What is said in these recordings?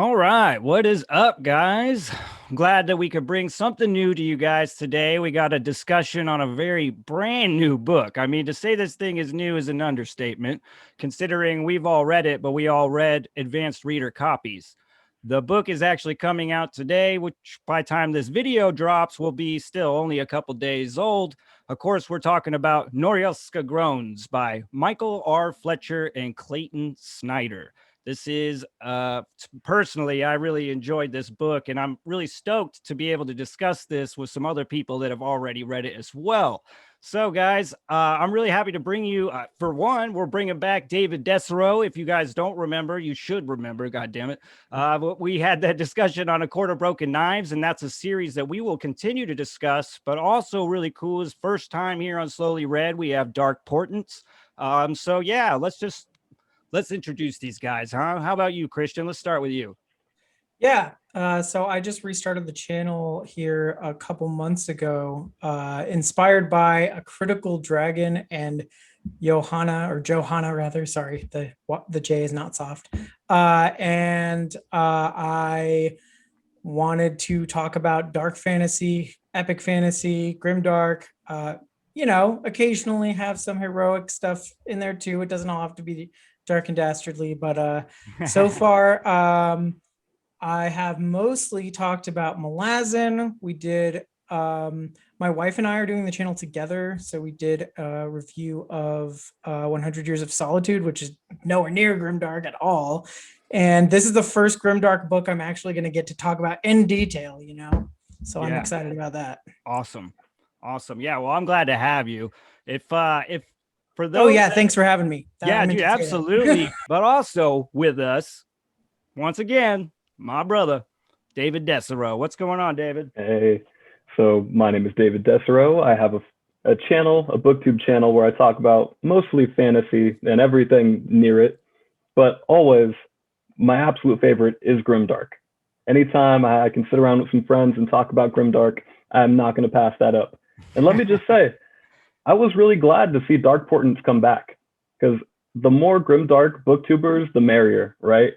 All right, what is up, guys? I'm glad that we could bring something new to you guys today. We got a discussion on a very brand new book. I mean, to say this thing is new is an understatement, considering we've all read it, but we all read advanced reader copies. The book is actually coming out today, which by the time this video drops will be still only a couple days old. Of course, we're talking about Norylska Groans by Michael R. Fletcher and Clayton Snyder. This is personally, I really enjoyed this book, and I'm really stoked to be able to discuss this with some other people that have already read it as well. So, guys, I'm really happy to bring you. For one, we're bringing back David Desero. If you guys don't remember, you should remember. God damn it! We had that discussion on A Court of Broken Knives, and that's a series that we will continue to discuss. But also, really cool is first time here on Slowly Read, we have Dark Portents. So yeah, let's introduce these guys, huh? How about you, Christian? Let's start with you. Yeah, so I just restarted the channel here a couple months ago, inspired by A Critical Dragon and Johanna rather. Sorry, the J is not soft. And I wanted to talk about dark fantasy, epic fantasy, grimdark. Occasionally have some heroic stuff in there too. It doesn't all have to be dark and dastardly, but so far, I have mostly talked about Malazan. We did, my wife and I are doing the channel together. So we did a review of 100 Years of Solitude, which is nowhere near grimdark at all. And this is the first grimdark book I'm actually going to get to talk about in detail, So I'm excited about that. Awesome. Yeah, well, I'm glad to have you. If for those Oh yeah, thanks for having me. Yeah, dude, absolutely. But also with us, once again, my brother, David Desero. What's going on, David? Hey, so my name is David Desero. I have a channel, a booktube channel where I talk about mostly fantasy and everything near it, but always my absolute favorite is grimdark. Anytime I can sit around with some friends and talk about grimdark, I'm not going to pass that up. And let me just say, I was really glad to see Dark Portents come back, because the more grimdark booktubers, the merrier, right?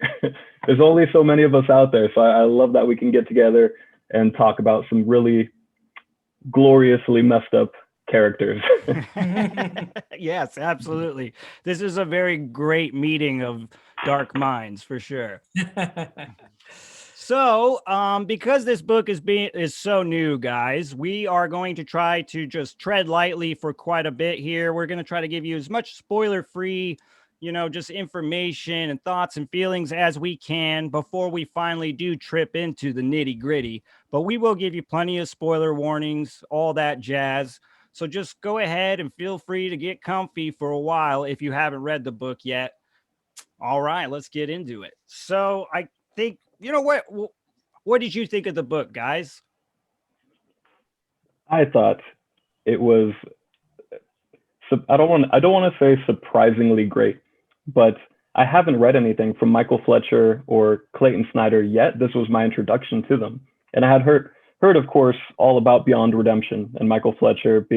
There's only so many of us out there, so I love that we can get together and talk about some really gloriously messed up characters. Yes, absolutely. This is a very great meeting of dark minds for sure. So, because this book is so new, guys, we are going to try to just tread lightly for quite a bit here. We're going to try to give you as much spoiler-free, just information and thoughts and feelings as we can before we finally do trip into the nitty-gritty. But we will give you plenty of spoiler warnings, all that jazz. So just go ahead and feel free to get comfy for a while if you haven't read the book yet. All right, let's get into it. So I think, what did you think of the book, guys? I thought it was, I don't want to say surprisingly great, but I haven't read anything from Michael Fletcher or Clayton Snyder yet. This was my introduction to them. And I had heard of course, all about Beyond Redemption and Michael Fletcher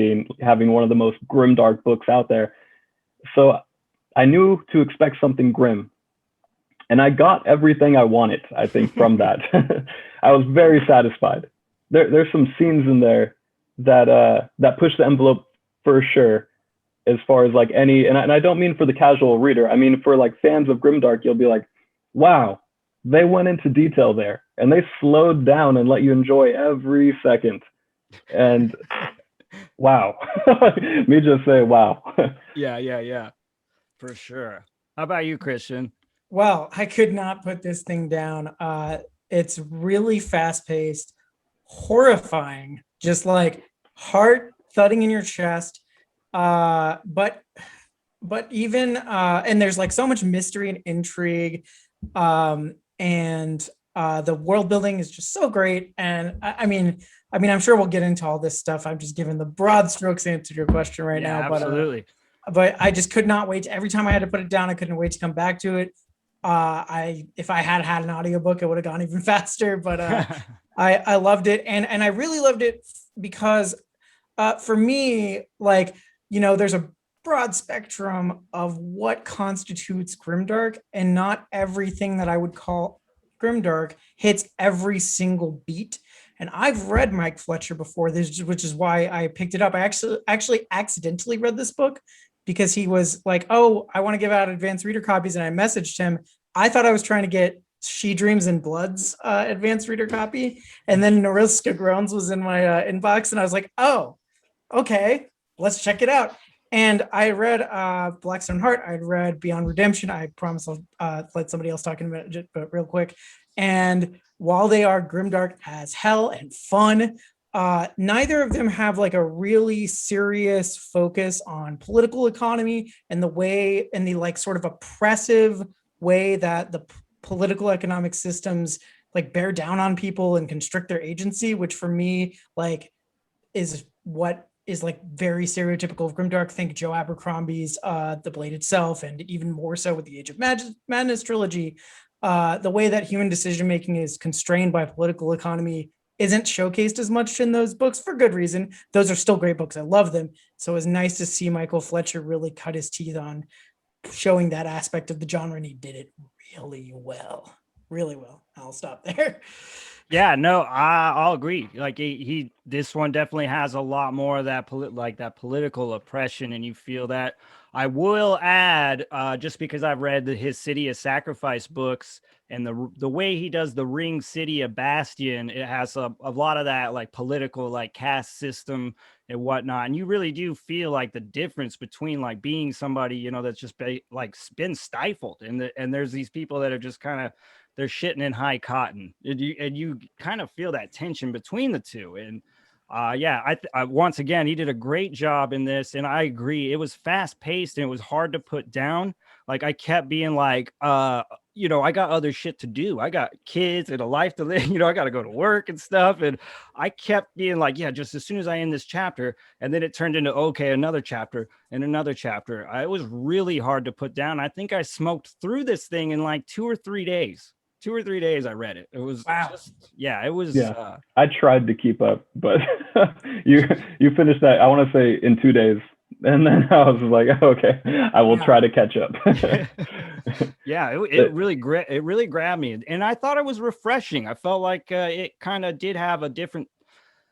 having one of the most grimdark books out there. So I knew to expect something grim. And I got everything I wanted, I think, from that. I was very satisfied. There's some scenes in there that push the envelope for sure, as far as like and I don't mean for the casual reader. I mean for like fans of grimdark, you'll be like, wow, they went into detail there and they slowed down and let you enjoy every second. And wow, me just say wow. Yeah, for sure. How about you, Christian? Well, I could not put this thing down. It's really fast-paced, horrifying, just like heart thudding in your chest. But even and there's like so much mystery and intrigue. And the world building is just so great. And I mean, I'm sure we'll get into all this stuff. I'm just giving the broad strokes answer to your question right now. Absolutely. But I just could not wait. Every time I had to put it down, I couldn't wait to come back to it. If I had an audiobook, it would have gone even faster. But I loved it, and I really loved it because for me, like, there's a broad spectrum of what constitutes grimdark, and not everything that I would call Grimdark hits every single beat. And I've read Mike Fletcher before, this, which is why I picked it up. I actually accidentally read this book because he was like, "Oh, I want to give out advanced reader copies," and I messaged him. I thought I was trying to get She Dreams and Blood's advanced reader copy, and then Norylska Groans was in my inbox, and I was like, "Oh, okay, let's check it out." And I read Blackstone Heart. I'd read Beyond Redemption. I promise I'll let somebody else talk in a minute, but real quick. And while they are grimdark as hell and fun, neither of them have like a really serious focus on political economy and the way, and the like sort of oppressive way that the political economic systems like bear down on people and constrict their agency, which for me like is what is like very stereotypical of grimdark. Think Joe Abercrombie's The Blade itself, and even more so with the Age of Madness trilogy. The way that human decision making is constrained by political economy isn't showcased as much in those books, for good reason. Those are still great books. I love them. So it was nice to see Michael Fletcher really cut his teeth on showing that aspect of the genre, and he did it really well. Really well. I'll stop there. Yeah, no, I'll agree. Like he this one definitely has a lot more of that that political oppression, and you feel that. I will add, just because I've read his City of Sacrifice books, and the way he does the Ring City of Bastion, it has a lot of that like political like caste system and whatnot, and you really do feel like the difference between like being somebody, you know, that's just been stifled, and there's these people that are just kind of, they're shitting in high cotton, and you kind of feel that tension between the two. And yeah, I once again, he did a great job in this, and I agree. It was fast paced and it was hard to put down. Like I kept being like, you know, I got other shit to do. I got kids and a life to live. You know, I got to go to work and stuff. And I kept being like, yeah, just as soon as I end this chapter, and then it turned into okay, another chapter and another chapter. It was really hard to put down. I think I smoked through this thing in like 2 or 3 days. 2 or 3 days I read it. It was just, yeah, it was. Yeah, I tried to keep up, but you finished that, I want to say, in 2 days. And then I was like, okay, I will try to catch up. Yeah, it really grabbed me. And I thought it was refreshing. I felt like it kind of did have a different,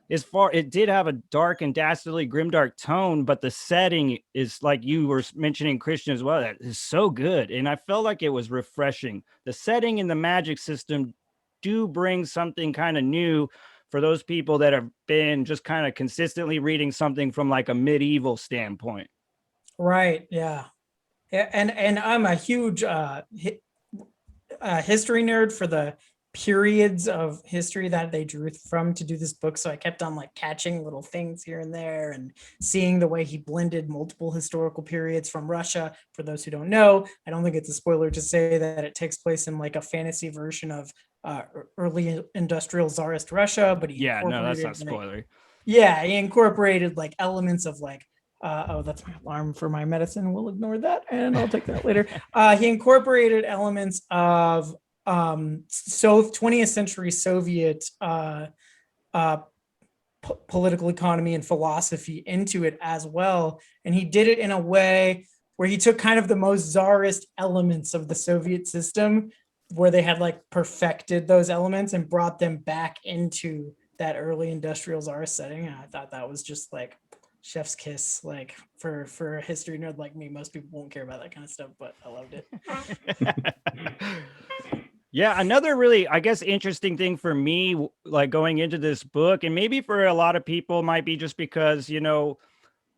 it did have a dark and dastardly grimdark tone, but the setting is, like you were mentioning, Christian, as well, that is so good. And I felt like it was refreshing. The setting and the magic system do bring something kind of new for those people that have been just kind of consistently reading something from like a medieval standpoint. Right. Yeah. And I'm a huge history nerd for the periods of history that they drew from to do this book. So I kept on like catching little things here and there and seeing the way he blended multiple historical periods from Russia. For those who don't know, I don't think it's a spoiler to say that it takes place in like a fantasy version of early industrial Tsarist Russia, but yeah, no, that's not spoiler. Yeah, he incorporated like elements of like oh, that's my alarm for my medicine. We'll ignore that and I'll take that later. He incorporated elements of so 20th century Soviet political economy and philosophy into it as well. And he did it in a way where he took kind of the most czarist elements of the Soviet system, where they had like perfected those elements and brought them back into that early industrial czarist setting. And I thought that was just like chef's kiss. Like for a history nerd like me, most people won't care about that kind of stuff, but I loved it. Yeah, another really, I guess, interesting thing for me, like going into this book, and maybe for a lot of people might be just because, you know,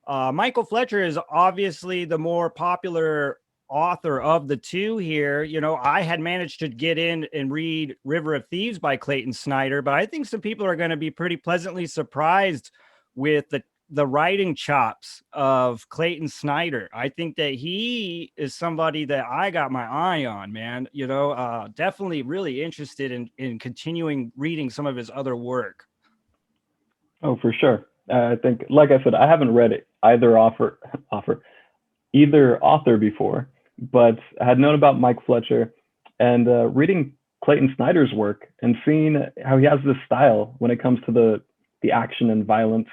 Michael Fletcher is obviously the more popular author of the two here. You know, I had managed to get in and read River of Thieves by Clayton Snyder, but I think some people are going to be pretty pleasantly surprised with the writing chops of Clayton Snyder. I think that he is somebody that I got my eye on, man. You know, definitely really interested in continuing reading some of his other work. Oh, for sure. I think, like I said, I haven't read either author before, but I had known about Mike Fletcher, and reading Clayton Snyder's work and seeing how he has this style when it comes to the action and violence.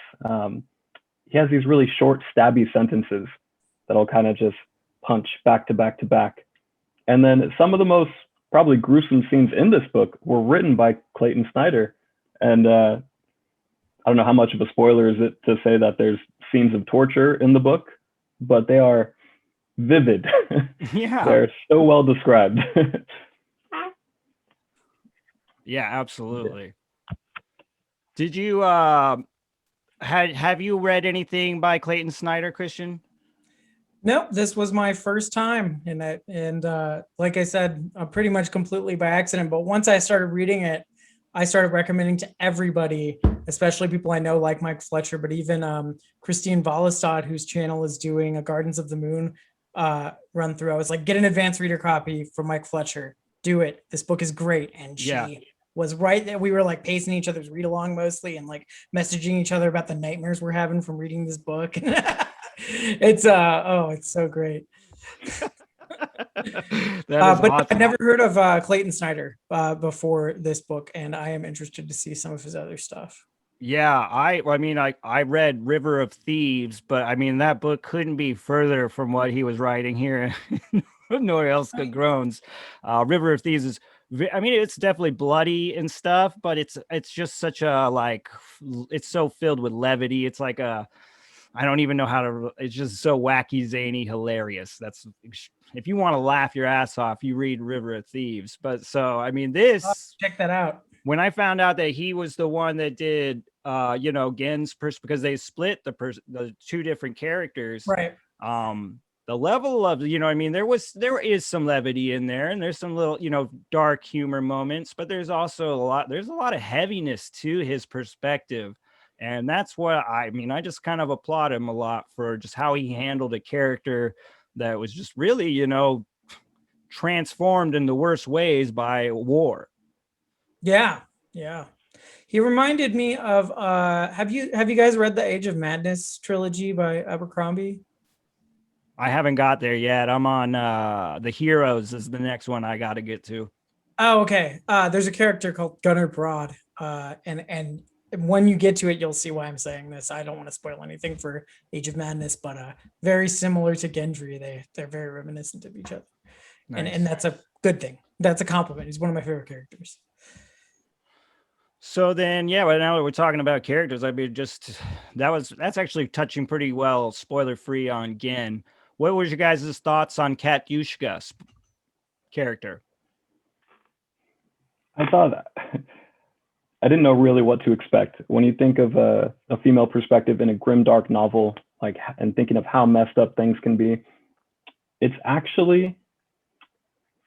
He has these really short, stabby sentences that'll kind of just punch back to back to back. And then some of the most probably gruesome scenes in this book were written by Clayton Snyder. And I don't know how much of a spoiler is it to say that there's scenes of torture in the book, but they are vivid. Yeah. They're so well described. Yeah, absolutely. Did you have you read anything by Clayton Snyder, Christian? Nope, this was my first time in it, and like I said, pretty much completely by accident. But once I started reading it, I started recommending to everybody, especially people I know like Mike Fletcher, but even Christine Volestad, whose channel is doing a Gardens of the Moon run through. I was like, get an advanced reader copy from Mike Fletcher. Do it. This book is great. And she was right there. We were like pacing each other's read along mostly and like messaging each other about the nightmares we're having from reading this book. It's it's so great. But awesome. I've never heard of Clayton Snyder before this book, and I am interested to see some of his other stuff. Yeah, I read River of Thieves, but I mean that book couldn't be further from what he was writing here in Norylska Groans. River of Thieves is, I mean, it's definitely bloody and stuff, but it's just such a it's so filled with levity. It's like I don't even know how to. It's just so wacky, zany, hilarious. That's, if you want to laugh your ass off, you read River of Thieves. But so I mean, check that out. When I found out that he was the one that did, Gen's because they split the two different characters, right? The level of, there is some levity in there, and there's some little, dark humor moments, but there's also there's a lot of heaviness to his perspective. And that's what I just kind of applaud him a lot for just how he handled a character that was just really, transformed in the worst ways by war. Yeah. He reminded me of have you guys read the Age of Madness trilogy by Abercrombie? I haven't got there yet. I'm on The Heroes is the next one I got to get to. Oh, okay. There's a character called Gunnar Broad, and when you get to it, you'll see why I'm saying this. I don't want to spoil anything for Age of Madness, but very similar to Gendry. They're very reminiscent of each other. Nice. And that's a good thing. That's a compliment. He's one of my favorite characters. So then, right now that we're talking about characters, I mean, that's actually touching pretty well, spoiler free on Gen. What was your guys' thoughts on Katyushka's character? I thought I didn't know really what to expect. When you think of a female perspective in a grim, dark novel, and thinking of how messed up things can be, it's actually,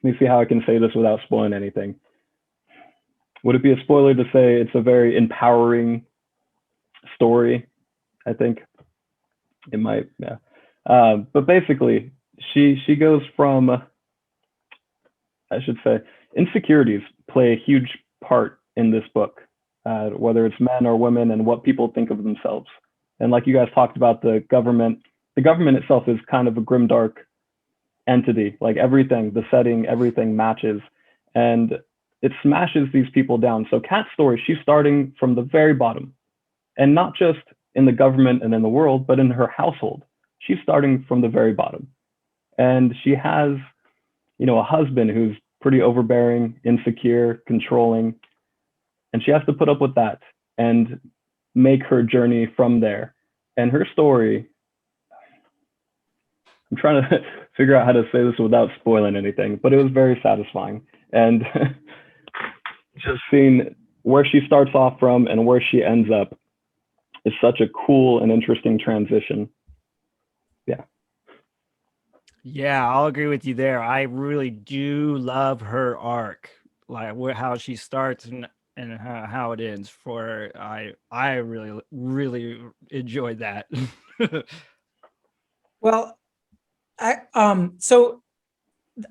let me see how I can say this without spoiling anything. Would it be a spoiler to say it's a very empowering story? I think it might, yeah. But basically, she goes from, I should say, insecurities play a huge part in this book, whether it's men or women and what people think of themselves. And like you guys talked about, the government itself is kind of a grimdark entity. Like everything, the setting, everything matches, and it smashes these people down. So Kat's story, she's starting from the very bottom, and not just in the government and in the world, but in her household. She's starting from the very bottom, and she has, a husband who's pretty overbearing, insecure, controlling, and she has to put up with that and make her journey from there. And her story, I'm trying to figure out how to say this without spoiling anything, but it was very satisfying. And just seeing where she starts off from and where she ends up is such a cool and interesting transition. Yeah, I'll agree with you there. I really do love her arc, like how she starts and how it ends. I really enjoyed that. Well, so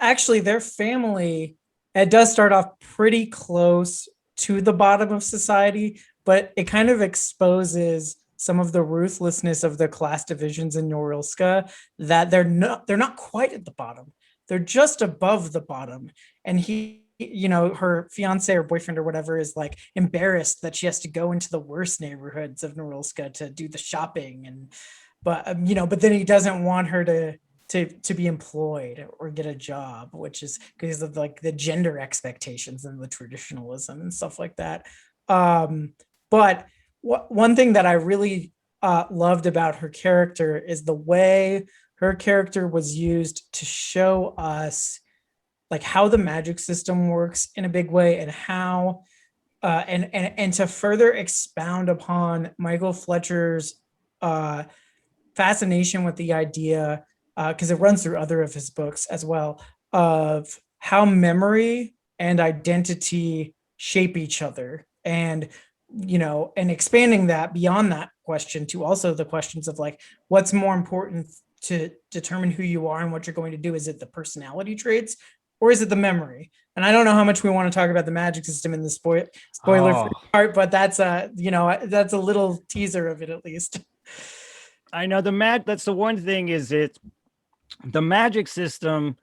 actually their family, it does start off pretty close to the bottom of society, but it kind of exposes some of the ruthlessness of the class divisions in Norylska, that they're not quite at the bottom. They're just above the bottom. And her fiance or boyfriend or whatever is like embarrassed that she has to go into the worst neighborhoods of Norylska to do the shopping. But then he doesn't want her to to be employed or get a job, which is because of like the gender expectations and the traditionalism and stuff like that. But one thing that I really loved about her character is the way her character was used to show us like how the magic system works in a big way, and how and to further expound upon Michael Fletcher's fascination with the idea, because it runs through other of his books as well, of how memory and identity shape each other, and and expanding that beyond that question to also the questions of like, what's more important to determine who you are and what you're going to do? Is it the personality traits, or is it the memory? And I don't know how much we want to talk about the magic system in the spoiler part, but that's that's a little teaser of it at least. I know that's the one thing, is the magic system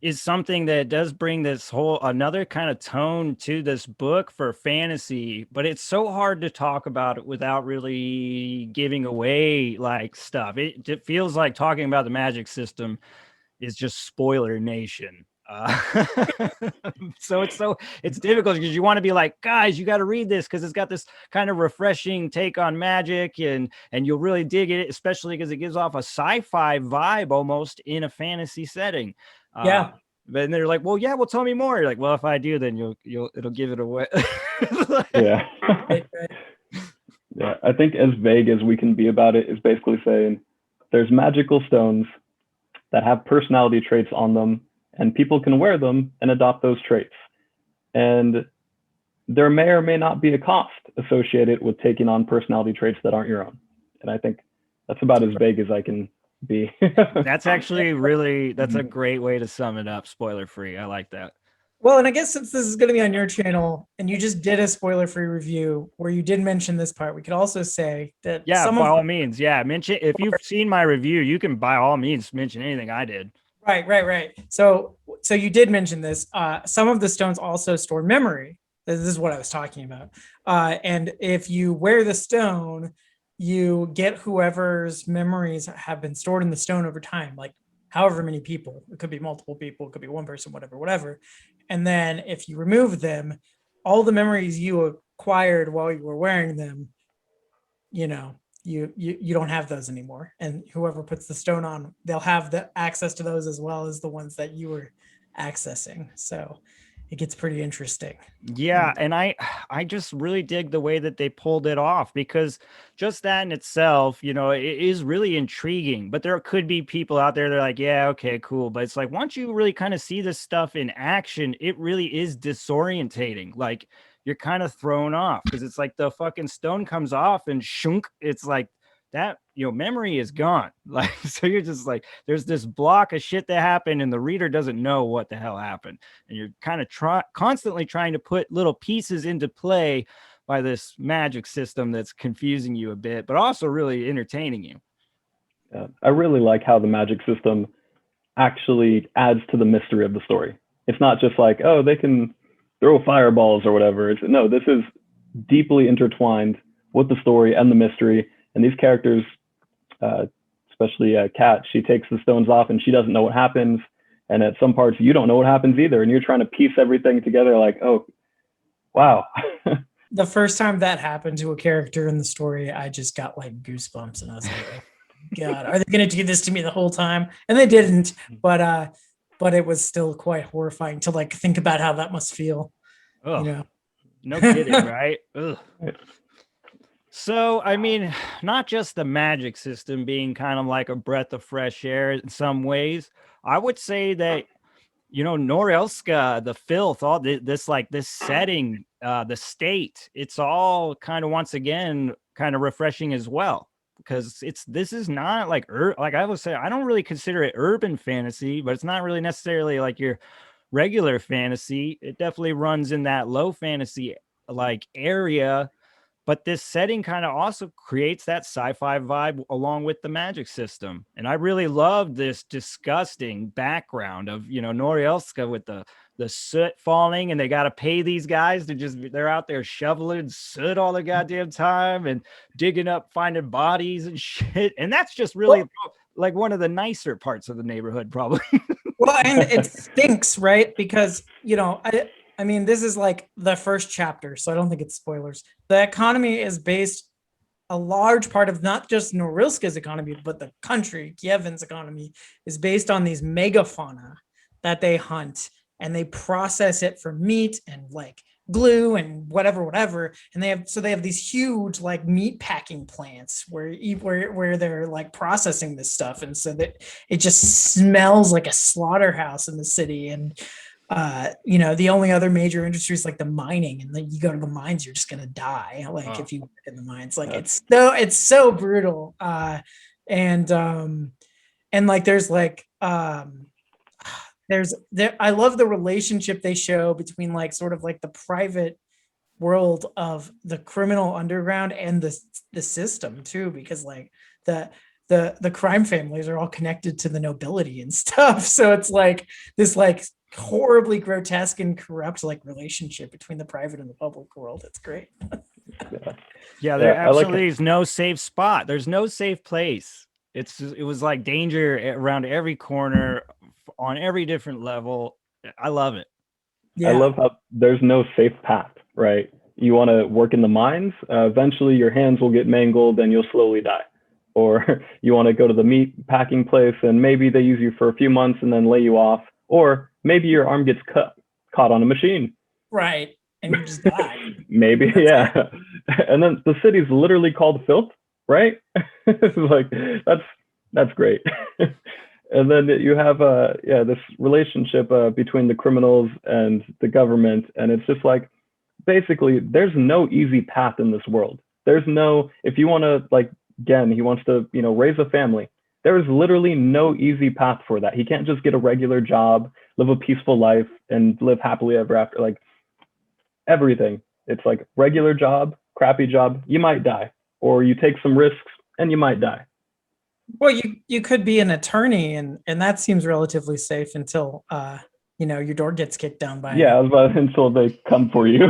is something that does bring this whole another kind of tone to this book for fantasy, but it's so hard to talk about it without really giving away like stuff. It feels like talking about the magic system is just spoiler nation. So it's difficult because you want to be like, guys, you got to read this because it's got this kind of refreshing take on magic, and you'll really dig it, especially because it gives off a sci-fi vibe almost in a fantasy setting. Yeah. But they're like, well, yeah, well, tell me more. You're like, well, if I do, then it'll give it away. Yeah. Yeah. I think as vague as we can be about it is basically saying there's magical stones that have personality traits on them, and people can wear them and adopt those traits. And there may or may not be a cost associated with taking on personality traits that aren't your own. And I think that's about as vague as I can be. That's actually that's a great way to sum it up. Spoiler free. I like that. Well, and I guess since this is going to be on your channel and you just did a spoiler-free review where you did mention this part, we could also say that by all means, mention, if you've seen my review, you can by all means mention anything I did. Right. So you did mention this. Some of the stones also store memory. This is what I was talking about. And if you wear the stone, you get whoever's memories have been stored in the stone over time, like however many people. It could be multiple people, it could be one person, whatever. And then if you remove them, all the memories you acquired while you were wearing them, you don't have those anymore. And whoever puts the stone on, they'll have the access to those as well as the ones that you were accessing. So it gets pretty interesting. Yeah, and I just really dig the way that they pulled it off, because just that in itself, it is really intriguing. But there could be people out there that are like, yeah, okay, cool. But it's like, once you really kind of see this stuff in action, it really is disorientating. Like, you're kind of thrown off because it's like the fucking stone comes off and shunk. It's like that, memory is gone. Like, so you're just like, there's this block of shit that happened and the reader doesn't know what the hell happened. And you're kind of constantly trying to put little pieces into play by this magic system that's confusing you a bit, but also really entertaining you. Yeah, I really like how the magic system actually adds to the mystery of the story. It's not just like, oh, they can throw fireballs or whatever. No, this is deeply intertwined with the story and the mystery. And these characters, especially Kat, she takes the stones off and she doesn't know what happens. And at some parts, you don't know what happens either. And you're trying to piece everything together like, oh, wow. The first time that happened to a character in the story, I just got like goosebumps. And I was like, oh, God, are they going to do this to me the whole time? And they didn't. But it was still quite horrifying to like think about how that must feel. Oh, no kidding, right? Ugh. So, I mean, not just the magic system being kind of like a breath of fresh air in some ways. I would say that, Norylska, the filth, all this setting, the state, it's all kind of, once again, kind of refreshing as well. Because this is not like I would say, I don't really consider it urban fantasy, but it's not really necessarily like your regular fantasy. It definitely runs in that low fantasy like area. But this setting kind of also creates that sci-fi vibe along with the magic system. And I really love this disgusting background of, Norylska with the soot falling, and they got to pay these guys they're out there shoveling soot all the goddamn time and digging up, finding bodies and shit. And that's just really like one of the nicer parts of the neighborhood, probably. Well, and it stinks, right? Because, I mean, this is like the first chapter, so I don't think it's spoilers. The economy is based, a large part of not just Norilska's economy, but the country, Kievan's economy, is based on these megafauna that they hunt, and they process it for meat and like glue and whatever. And they have these huge like meat packing plants where they're like processing this stuff. And so that it just smells like a slaughterhouse in the city. And the only other major industry is like the mining, and then you go to the mines, you're just gonna die. Like if you work in the mines, like it's so brutal. And like there's like I love the relationship they show between like sort of like the private world of the criminal underground and the system too, because like the crime families are all connected to the nobility and stuff. So it's like this like horribly grotesque and corrupt like relationship between the private and the public world. It's great. Yeah, there absolutely is no safe spot. There's no safe place. It was like danger around every corner, on every different level. I love it. Yeah. I love how there's no safe path, right? You want to work in the mines, eventually your hands will get mangled and you'll slowly die. Or you want to go to the meat packing place and maybe they use you for a few months and then lay you off. Or maybe your arm gets caught on a machine. Right. And you just die. Maybe, yeah. And then the city's literally called filth, right? It's like, that's great. And then you have this relationship between the criminals and the government. And it's just like, basically, there's no easy path in this world. There's no, if you want to, like, again, he wants to, raise a family. There is literally no easy path for that. He can't just get a regular job, live a peaceful life, and live happily ever after. Like, everything. It's like regular job, crappy job, you might die. Or you take some risks and you might die. Well, you could be an attorney, and that seems relatively safe until your door gets kicked down by until they come for you.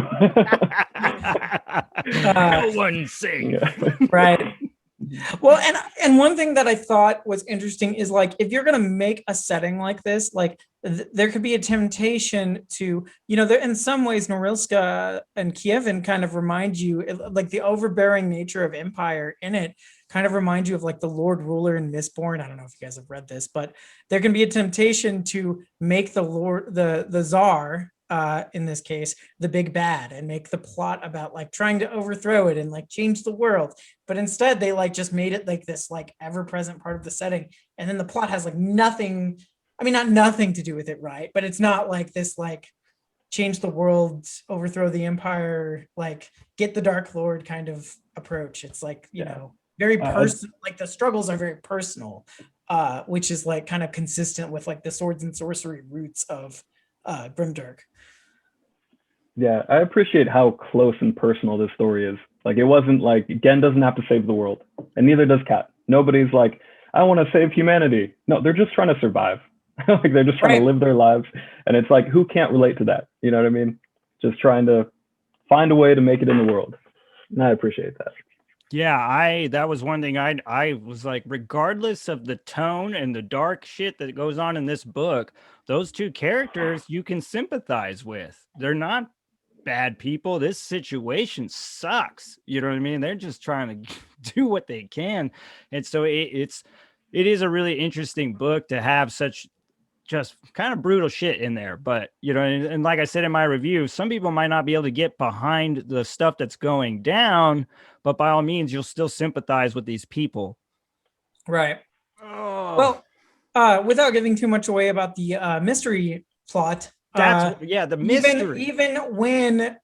No one's safe. Right. Well, and one thing that I thought was interesting is like if you're going to make a setting like this, like there could be a temptation to, there in some ways Norilska and Kievan kind of remind you, like the overbearing nature of empire in it kind of remind you of like the Lord Ruler in Mistborn. I don't know if you guys have read this, but there can be a temptation to make the Tsar, in this case, the big bad, and make the plot about like trying to overthrow it and like change the world. But instead they like just made it like this like ever-present part of the setting. And then the plot has like nothing, I mean, not nothing to do with it, right? But it's not like this like change the world, overthrow the empire, like get the Dark Lord kind of approach. It's like, very personal, like the struggles are very personal, which is like kind of consistent with like the swords and sorcery roots of Grimdark. Yeah, I appreciate how close and personal this story is. Like, it wasn't like Gen doesn't have to save the world, and neither does Kat. Nobody's like, I want to save humanity. No, they're just trying to survive. Like, they're just trying to live their lives. And it's like, who can't relate to that? You know what I mean? Just trying to find a way to make it in the world. And I appreciate that. Yeah, that was one thing I was like, regardless of the tone and the dark shit that goes on in this book, those two characters you can sympathize with. They're not bad people. This situation sucks. You know what I mean? They're just trying to do what they can. And so it is a really interesting book to have such just kind of brutal shit in there. But, and like I said in my review, some people might not be able to get behind the stuff that's going down, but by all means, you'll still sympathize with these people. Right. Oh. Well, without giving too much away about the mystery plot, the mystery. Even when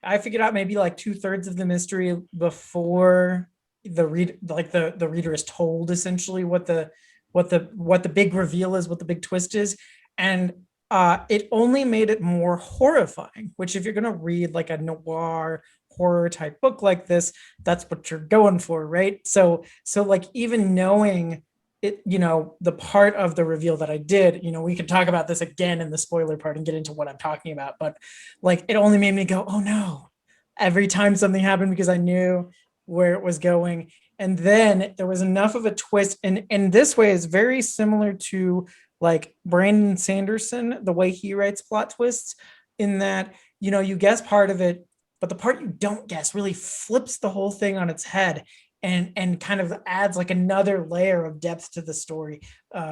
I figured out maybe like 2/3 of the mystery before the reader is told essentially what the big reveal is, what the big twist is, and it only made it more horrifying. Which, if you're gonna read like a noir horror type book like this, that's what you're going for, right? So like even knowing it, the part of the reveal that I did, we could talk about this again in the spoiler part and get into what I'm talking about, but like it only made me go, oh no, every time something happened, because I knew where it was going. And then there was enough of a twist. And this way is very similar to like Brandon Sanderson, the way he writes plot twists, in that, you know, you guess part of it, but the part you don't guess really flips the whole thing on its head and kind of adds like another layer of depth to the story,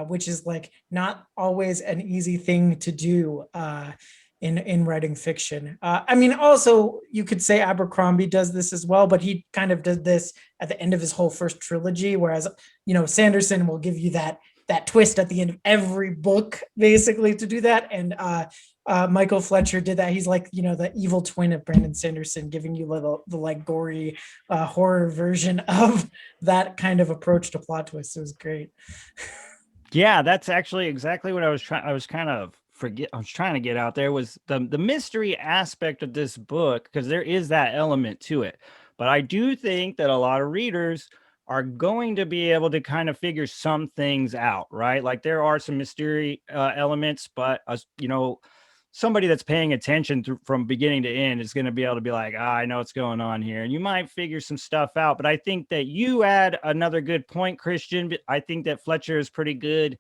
which is like not always an easy thing to do in writing fiction. I mean, also you could say Abercrombie does this as well, but he kind of did this at the end of his whole first trilogy, whereas, you know, Sanderson will give you that twist at the end of every book, basically, to do that. And Michael Fletcher did that. He's like, you know, the evil twin of Brandon Sanderson, giving you the like gory horror version of that kind of approach to plot twists. It was great. Yeah, that's actually exactly what I was trying. I was trying to get out there was the mystery aspect of this book, because there is that element to it. But I do think that a lot of readers are going to be able to kind of figure some things out, right? Like there are some mystery elements, but you know, somebody that's paying attention from beginning to end is going to be able to be like, I know what's going on here. And you might figure some stuff out. But I think that you add another good point, Christian. I think that Fletcher is pretty good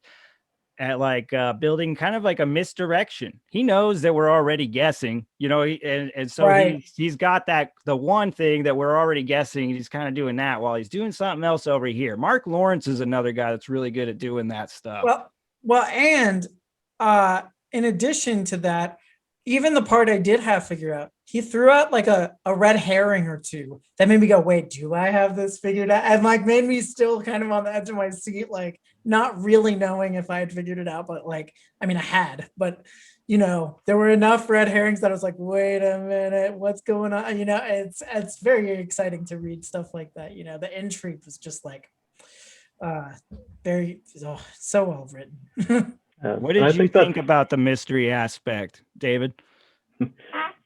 at like building kind of like a misdirection. He knows that we're already guessing, you know, and so Right. he's got that, the one thing that we're already guessing. He's kind of doing that while he's doing something else over here. Mark Lawrence is another guy that's really good at doing that stuff. Well, and in addition to that, even the part I did have figured out, he threw out like a red herring or two that made me go, wait, do I have this figured out? And like made me still kind of on the edge of my seat, like not really knowing if I had figured it out, but like, I mean, I had, but you know, there were enough red herrings that I was like, wait a minute, what's going on? You know, it's very exciting to read stuff like that. You know, the intrigue was just like very so well written. What did you think about the mystery aspect, David?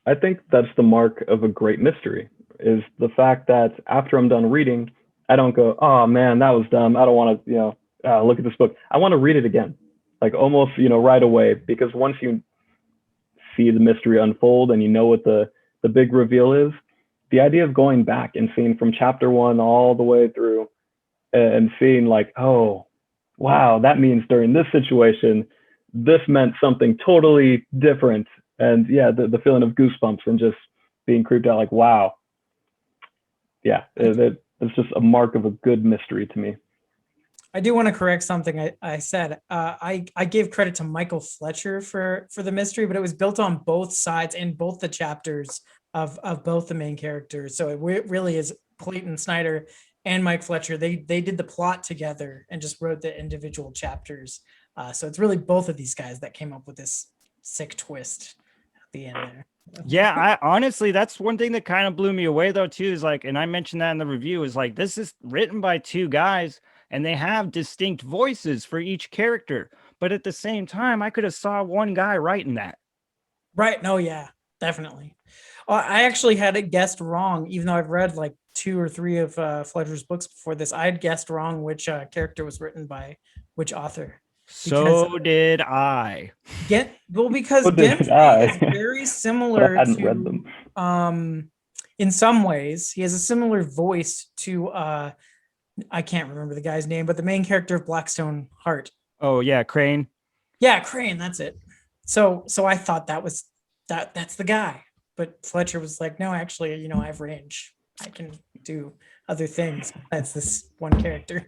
I think that's the mark of a great mystery, is the fact that after I'm done reading, I don't go, oh man, that was dumb. I don't want to, you know, look at this book. I want to read it again, like almost, you know, right away, because once you see the mystery unfold and you know what the big reveal is, the idea of going back and seeing from chapter 1 all the way through and seeing like, oh, wow, that means during this situation, this meant something totally different. And yeah, the feeling of goosebumps and just being creeped out, like, wow. Yeah, it's just a mark of a good mystery to me. I do want to correct something I said. I gave credit to Michael Fletcher for the mystery, but it was built on both sides and both the chapters of both the main characters. So it really is Clayton, Snyder, and Mike Fletcher. They did the plot together and just wrote the individual chapters. So it's really both of these guys that came up with this sick twist at the end there. Yeah, I honestly, that's one thing that kind of blew me away though too, is like, and I mentioned that in the review, is like, this is written by two guys and they have distinct voices for each character. But at the same time, I could have saw one guy writing that. Right. No, yeah, definitely. I actually had it guessed wrong, even though I've read like 2 or 3 of Fletcher's books before this. I had guessed wrong which character was written by which author. So did I. Because So did Gentry is I. very similar I hadn't to, read them. in some ways, he has a similar voice to, I can't remember the guy's name, but the main character of Blackstone Heart. Oh yeah, Crane. Yeah, Crane, that's it. So I thought that's the guy. But Fletcher was like, no, actually, you know, I have range. I can do other things. That's this one character.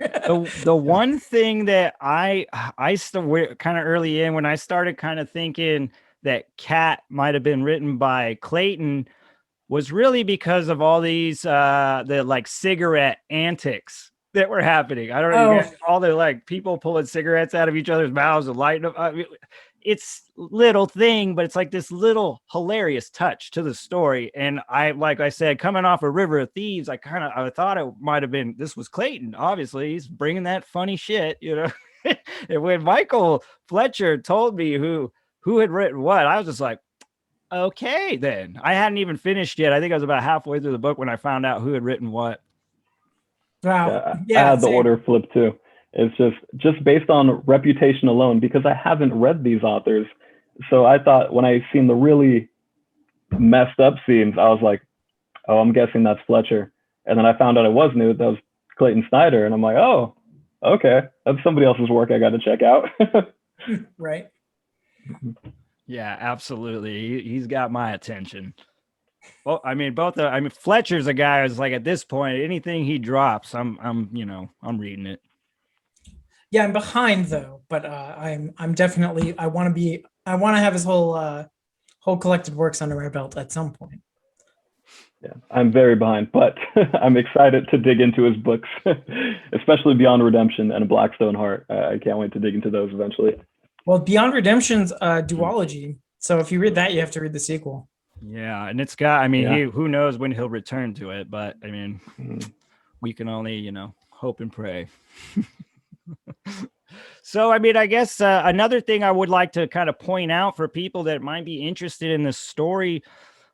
The one thing that I still kind of early in when I started kind of thinking that Cat might have been written by Clayton was really because of all these the like cigarette antics that were happening. I don't know, you guys, all the like people pulling cigarettes out of each other's mouths and lighting them. I mean, it's little thing, but it's like this little hilarious touch to the story. And like I said, coming off a River of Thieves, I thought it might have been, this was Clayton. Obviously he's bringing that funny shit, you know. And when Michael Fletcher told me who had written what, I was just like, okay, then. I hadn't even finished yet. I think I was about halfway through the book when I found out who had written what. Wow. Yeah, I had the order flipped too. It's just based on reputation alone, because I haven't read these authors. So I thought when I seen the really messed up scenes, I was like, oh, I'm guessing that's Fletcher. And then I found out it was new. That was Clayton Snyder. And I'm like, oh, okay. That's somebody else's work I got to check out. Right. Yeah, absolutely. He's got my attention. Well, I mean, Fletcher's a guy who's like, at this point, anything he drops, I'm reading it. Yeah, I'm behind though, but I'm definitely I want to have his whole collected works under my belt at some point. Yeah, I'm very behind, but I'm excited to dig into his books, especially Beyond Redemption and Blackstone Heart. I can't wait to dig into those eventually. Well, Beyond Redemption's a duology, so if you read that, you have to read the sequel. Yeah, and it's got, I mean, who knows when he'll return to it, but I mean, we can only, hope and pray. So, I mean, I guess another thing I would like to kind of point out for people that might be interested in this story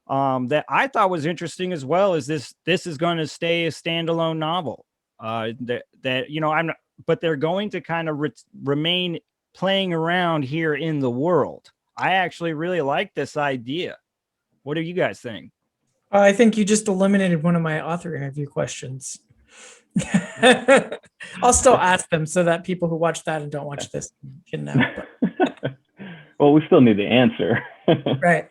that I thought was interesting as well is this is going to stay a standalone novel. But they're going to kind of remain playing around here in the world. I actually really like this idea. What do you guys think? I think you just eliminated one of my author interview questions. I'll still ask them so that people who watch that and don't watch this can know. Well, we still need the answer. Right.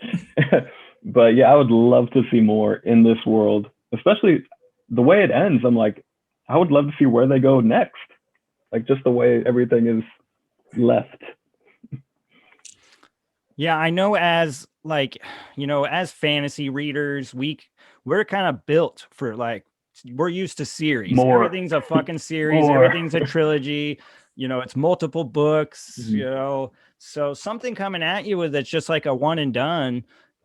But yeah, I would love to see more in this world, especially the way it ends. I'm like, I would love to see where they go next. Like just the way everything is left. Yeah, I know as as fantasy readers, we're kind of built for we're used to series. More. Everything's a fucking series. Everything's a trilogy. It's multiple books, so something coming at you with it's just like a one and done.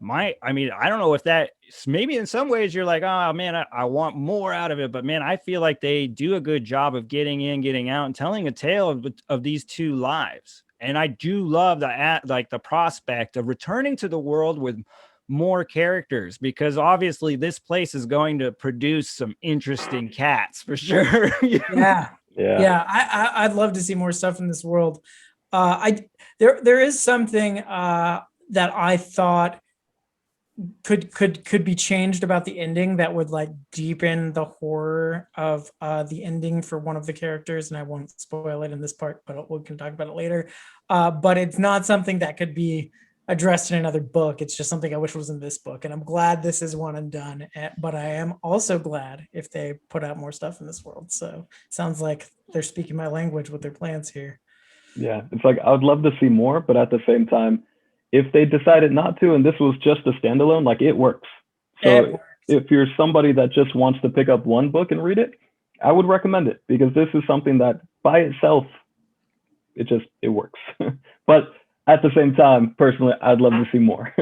I don't know if that maybe in some ways you're like, oh man, I want more out of it. But man, I feel like they do a good job of getting in, getting out and telling a tale of these two lives. And I do love the prospect of returning to the world with more characters, because obviously this place is going to produce some interesting cats for sure. Yeah. I'd love to see more stuff in this world. There is something that I thought could be changed about the ending that would deepen the horror of the ending for one of the characters, and I won't spoil it in this part, but we can talk about it later. But it's not something that could be addressed in another book. It's just something I wish was in this book, and I'm glad this is one and done. But I am also glad if they put out more stuff in this world. So sounds like they're speaking my language with their plans here. Yeah, it's like I would love to see more, but at the same time, if they decided not to, and this was just a standalone, it works. So if you're somebody that just wants to pick up one book and read it, I would recommend it, because this is something that by itself, it works. But at the same time, personally, I'd love to see more.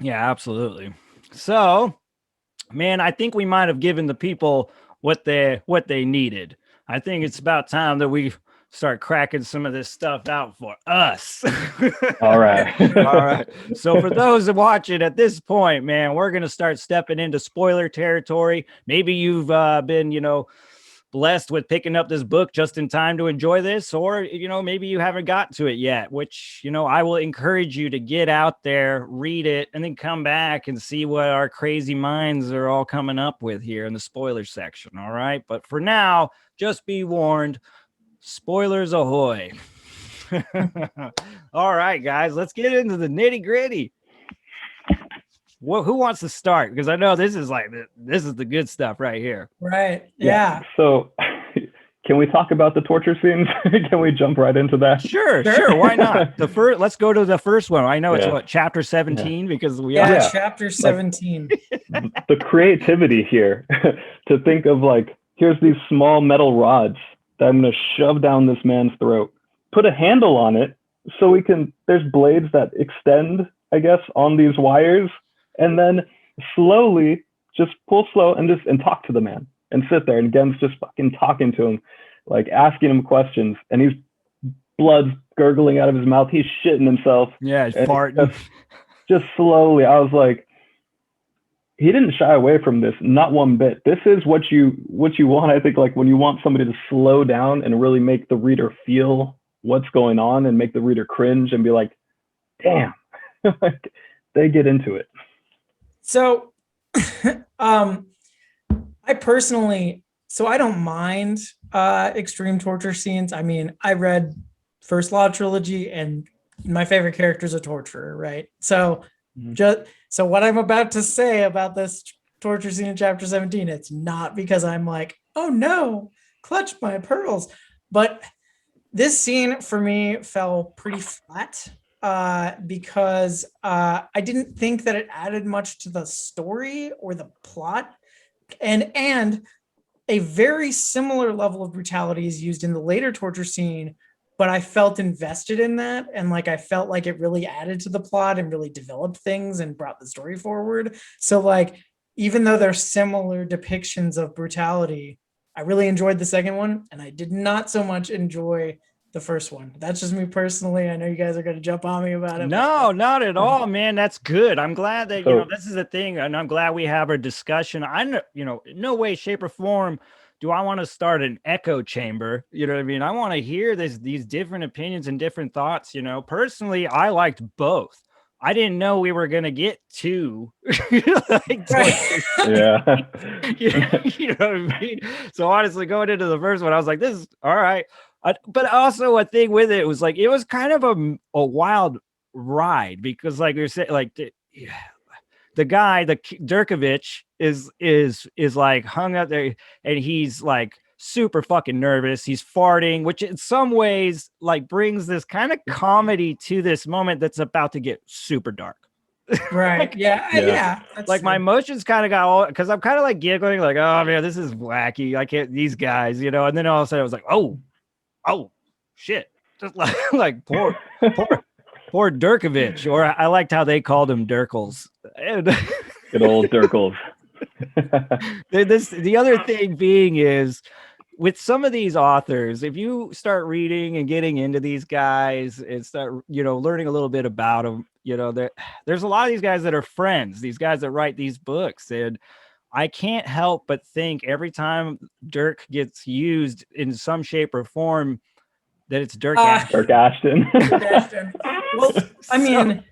Yeah, absolutely. So, man, I think we might have given the people what they needed. I think it's about time that we start cracking some of this stuff out for us. All right. All right. So for those watching at this point, man, we're going to start stepping into spoiler territory. Maybe you've been, blessed with picking up this book just in time to enjoy this, or, maybe you haven't got to it yet, which, I will encourage you to get out there, read it, and then come back and see what our crazy minds are all coming up with here in the spoiler section. All right. But for now, just be warned. Spoilers ahoy. All right, guys, let's get into the nitty gritty. Who wants to start? Because I know this is the good stuff right here. Right. Yeah. So can we talk about the torture scenes? Can we jump right into that? Sure. Why not? Let's go to the first one. I know it's chapter 17 because we are. Chapter 17. The creativity here to think of here's these small metal rods that I'm going to shove down this man's throat, put a handle on it so there's blades that extend, I guess, on these wires, and then slowly just pull slow and talk to the man and sit there. And Gen's just fucking talking to him, asking him questions, and he's blood's gurgling out of his mouth. He's shitting himself. Yeah, he's farting. Just slowly. I was like, he didn't shy away from this, not one bit. This is what you want. I think when you want somebody to slow down and really make the reader feel what's going on and make the reader cringe and be like, damn, they get into it. So I personally, so I don't mind extreme torture scenes. I mean, I read First Law trilogy, and my favorite character is a torturer, right? So Mhm. so what I'm about to say about this torture scene in chapter 17, it's not because I'm like, oh no, clutch my pearls, but this scene for me fell pretty flat because I didn't think that it added much to the story or the plot, and a very similar level of brutality is used in the later torture scene, but I felt invested in that, and like I felt like it really added to the plot and really developed things and brought the story forward. So like, even though they're similar depictions of brutality, I really enjoyed the second one, and I did not so much enjoy the first one. That's just me personally. I know you guys are going to jump on me about it. No, not at all, man. That's good. I'm glad that, So- this is the thing, and I'm glad we have our discussion. I know, in no way, shape, or form do I want to start an echo chamber. You know what I mean? I want to hear these different opinions and different thoughts. Personally, I liked both. I didn't know we were gonna get two. Like, Right. Yeah. you know what I mean? So honestly, going into the first one, I was like, this is all right. But also a thing with it was like, it was kind of a wild ride, because like you're saying, like the guy, the Durkovich is like hung up there, and he's like super fucking nervous. He's farting, which in some ways like brings this kind of comedy to this moment that's about to get super dark. Right. Yeah. Yeah. Yeah. That's Like my true. emotions kind of got all, because I'm kind of like giggling, like, oh man, this is wacky. I can't, these guys, and then all of a sudden I was like, oh shit. Just like poor Durkovich, or I liked how they called him Durkles. And Good old Durkles. the other thing being is, with some of these authors, if you start reading and getting into these guys and start, learning a little bit about them, there's a lot of these guys that are friends, these guys that write these books. And I can't help but think every time Dirk gets used in some shape or form that it's Dirk Ashton. Dirk Ashton. Ashton. Well, I mean,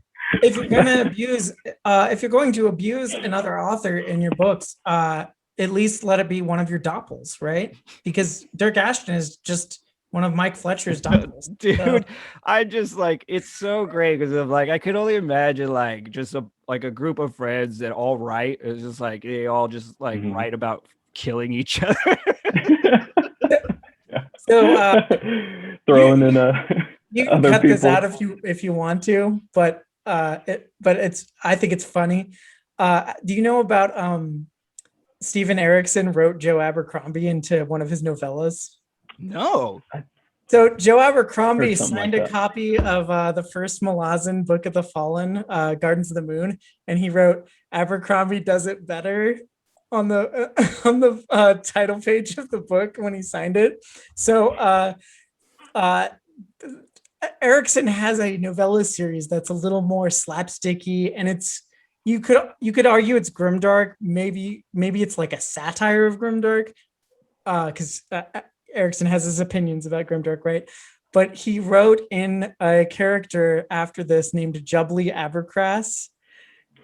if you're going to abuse another author in your books, at least let it be one of your Doppels, right? Because Dirk Ashton is just one of Mike Fletcher's Doppels. Dude, So, I just like, it's so great because of like, I could only imagine like just a group of friends that all write. It's just like they all just like Mhm. write about killing each other. so Throwing in a you can other cut this people. out if you want to, but I think it's funny. Do you know about Stephen Erickson wrote Joe Abercrombie into one of his novellas? No. So Joe Abercrombie Heard something signed like a that. copy of the first Malazan Book of the Fallen, Gardens of the Moon, and he wrote Abercrombie does it better on the on the title page of the book when he signed it. So Erickson has a novella series that's a little more slapsticky, and it's you could argue it's grimdark. Maybe it's like a satire of grimdark, because Erickson has his opinions about grimdark, right? But he wrote in a character after this named Jubbly Abercrass,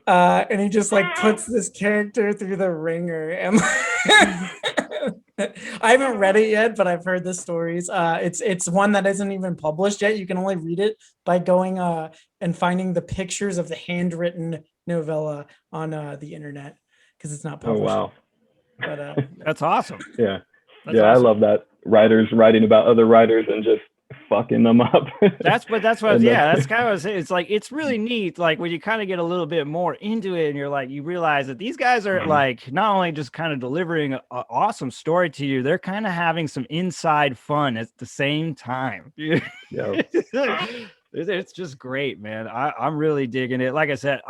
and he just like puts this character through the ringer. And I haven't read it yet, but I've heard the stories. It's one that isn't even published yet. You can only read it by going and finding the pictures of the handwritten novella on the internet, because it's not Oh published. wow. But That's awesome. Yeah. That's Yeah, I awesome. love that. Writers writing about other writers and just fucking them up. That's what And that's kind of what I was saying. It's like, it's really neat. Like when you kind of get a little bit more into it and you're like, you realize that these guys are Mhm. like, not only just kind of delivering an awesome story to you, they're kind of having some inside fun at the same time. Yeah. It's just great, man. I'm really digging it. Like I said,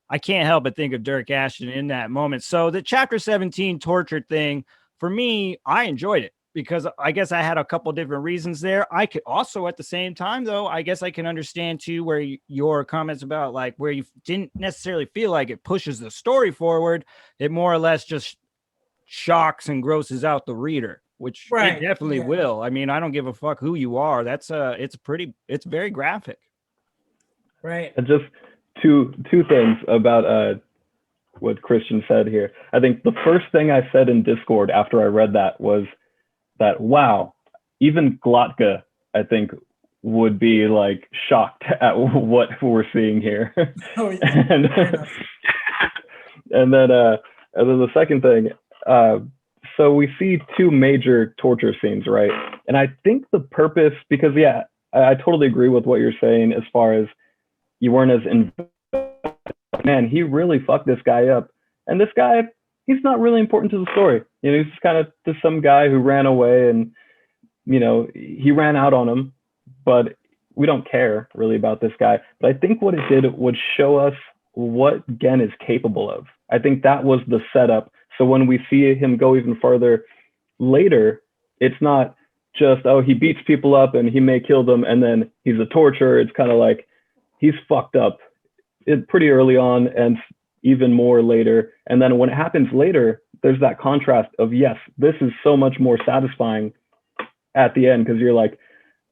I can't help but think of Dirk Ashton in that moment. So the chapter 17 torture thing, for me, I enjoyed it because I guess I had a couple different reasons there. I could also, at the same time, though, I guess I can understand too where your comments about like where you didn't necessarily feel like it pushes the story forward. It more or less just shocks and grosses out the reader, which Right, it definitely yeah. will. I mean, I don't give a fuck who you are. That's it's very graphic. right. And just two things about what Christian said here. I think the first thing I said in Discord after I read that was that, wow, even Glotka, I think, would be like shocked at what we're seeing here. Oh, yeah. and then the second thing, so we see two major torture scenes, right? And I think the purpose, because yeah, I totally agree with what you're saying as far as you weren't as invested. Man, he really fucked this guy up. And this guy, he's not really important to the story. You know, he's just kind of just some guy who ran away and, you know, he ran out on him, but we don't care really about this guy. But I think what it did would show us what Gen is capable of. I think that was the setup. So when we see him go even further later, it's not just, oh, he beats people up and he may kill them and then he's a torturer. It's kind of like he's fucked up pretty early on and even more later. And then when it happens later, there's that contrast of, yes, this is so much more satisfying at the end, because you're like,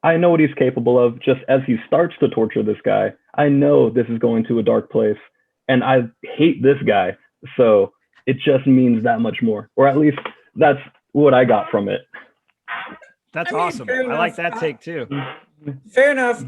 I know what he's capable of. Just as he starts to torture this guy, I know this is going to a dark place and I hate this guy. So it just means that much more, or at least that's what I got from it. That's awesome. I like that take too. Fair enough.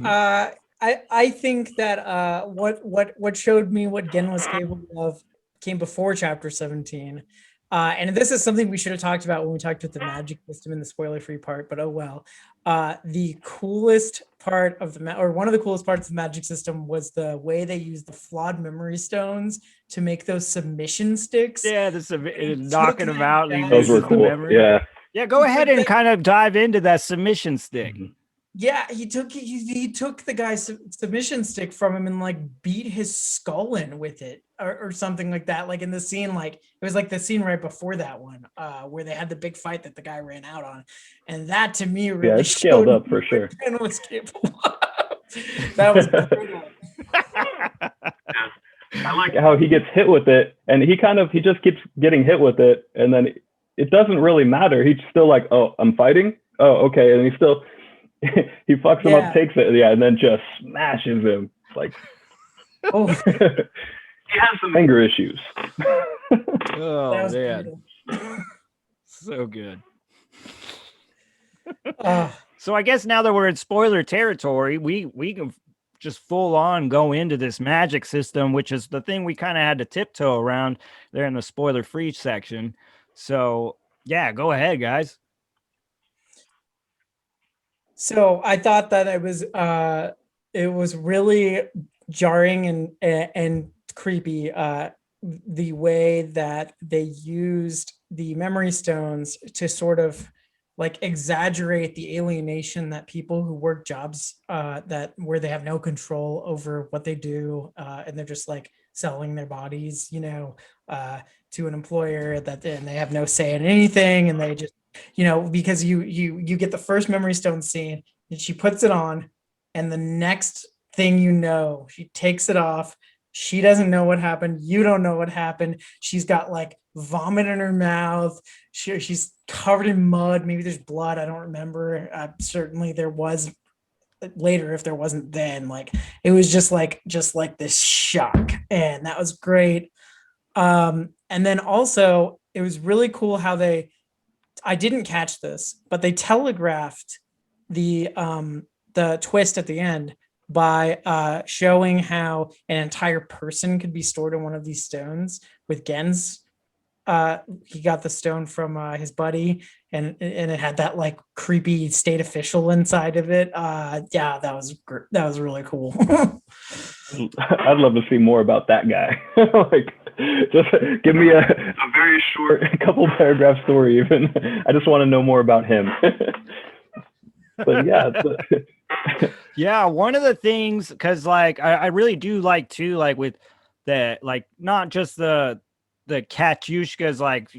I think that what showed me what Gen was capable of came before chapter 17. And this is something we should have talked about when we talked about the magic system in the spoiler-free part, but oh well. The coolest part of one of the coolest parts of the magic system was the way they used the flawed memory stones to make those submission sticks. Yeah, knocking them out. Those were cool. Yeah, go ahead and kind of dive into that submission stick. Mm-hmm. Yeah, he took the guy's submission stick from him and like beat his skull in with it or something like that. Like in the scene, like it was like the scene right before that one, where they had the big fight that the guy ran out on, and that to me really it scaled up for sure. Was capable of. That was brutal. I like how he gets hit with it, and he just keeps getting hit with it, and then it doesn't really matter. He's still like, oh, I'm fighting. Oh, okay, and he still. He fucks him up, takes it, and then just smashes him. Like, oh, he has some anger issues. Oh man, so good. So I guess now that we're in spoiler territory, we can just full on go into this magic system, which is the thing we kind of had to tiptoe around there in the spoiler free section. So yeah, go ahead, guys. So I thought that it was really jarring and creepy the way that they used the memory stones to sort of like exaggerate the alienation that people who work jobs where they have no control over what they do and they're just like selling their bodies, you know, to an employer and they have no say in anything, and they just, you know, because you get the first memory stone scene and she puts it on, and the next thing you know, she takes it off. She doesn't know what happened. You don't know what happened. She's got like vomit in her mouth. She's covered in mud. Maybe there's blood. I don't remember. Certainly there was later, if there wasn't then. Like it was just like this shock, and that was great. And then also it was really cool how I didn't catch this, but they telegraphed the twist at the end by showing how an entire person could be stored in one of these stones with Gen's. He got the stone from his buddy, and it had that like creepy state official inside of it. Yeah, that was really cool. I'd love to see more about that guy. Like, just give me a very short, couple paragraph story. Even I just want to know more about him. But yeah. Yeah, one of the things, because like I really do like too, like with that, like not just the Katyushka's, like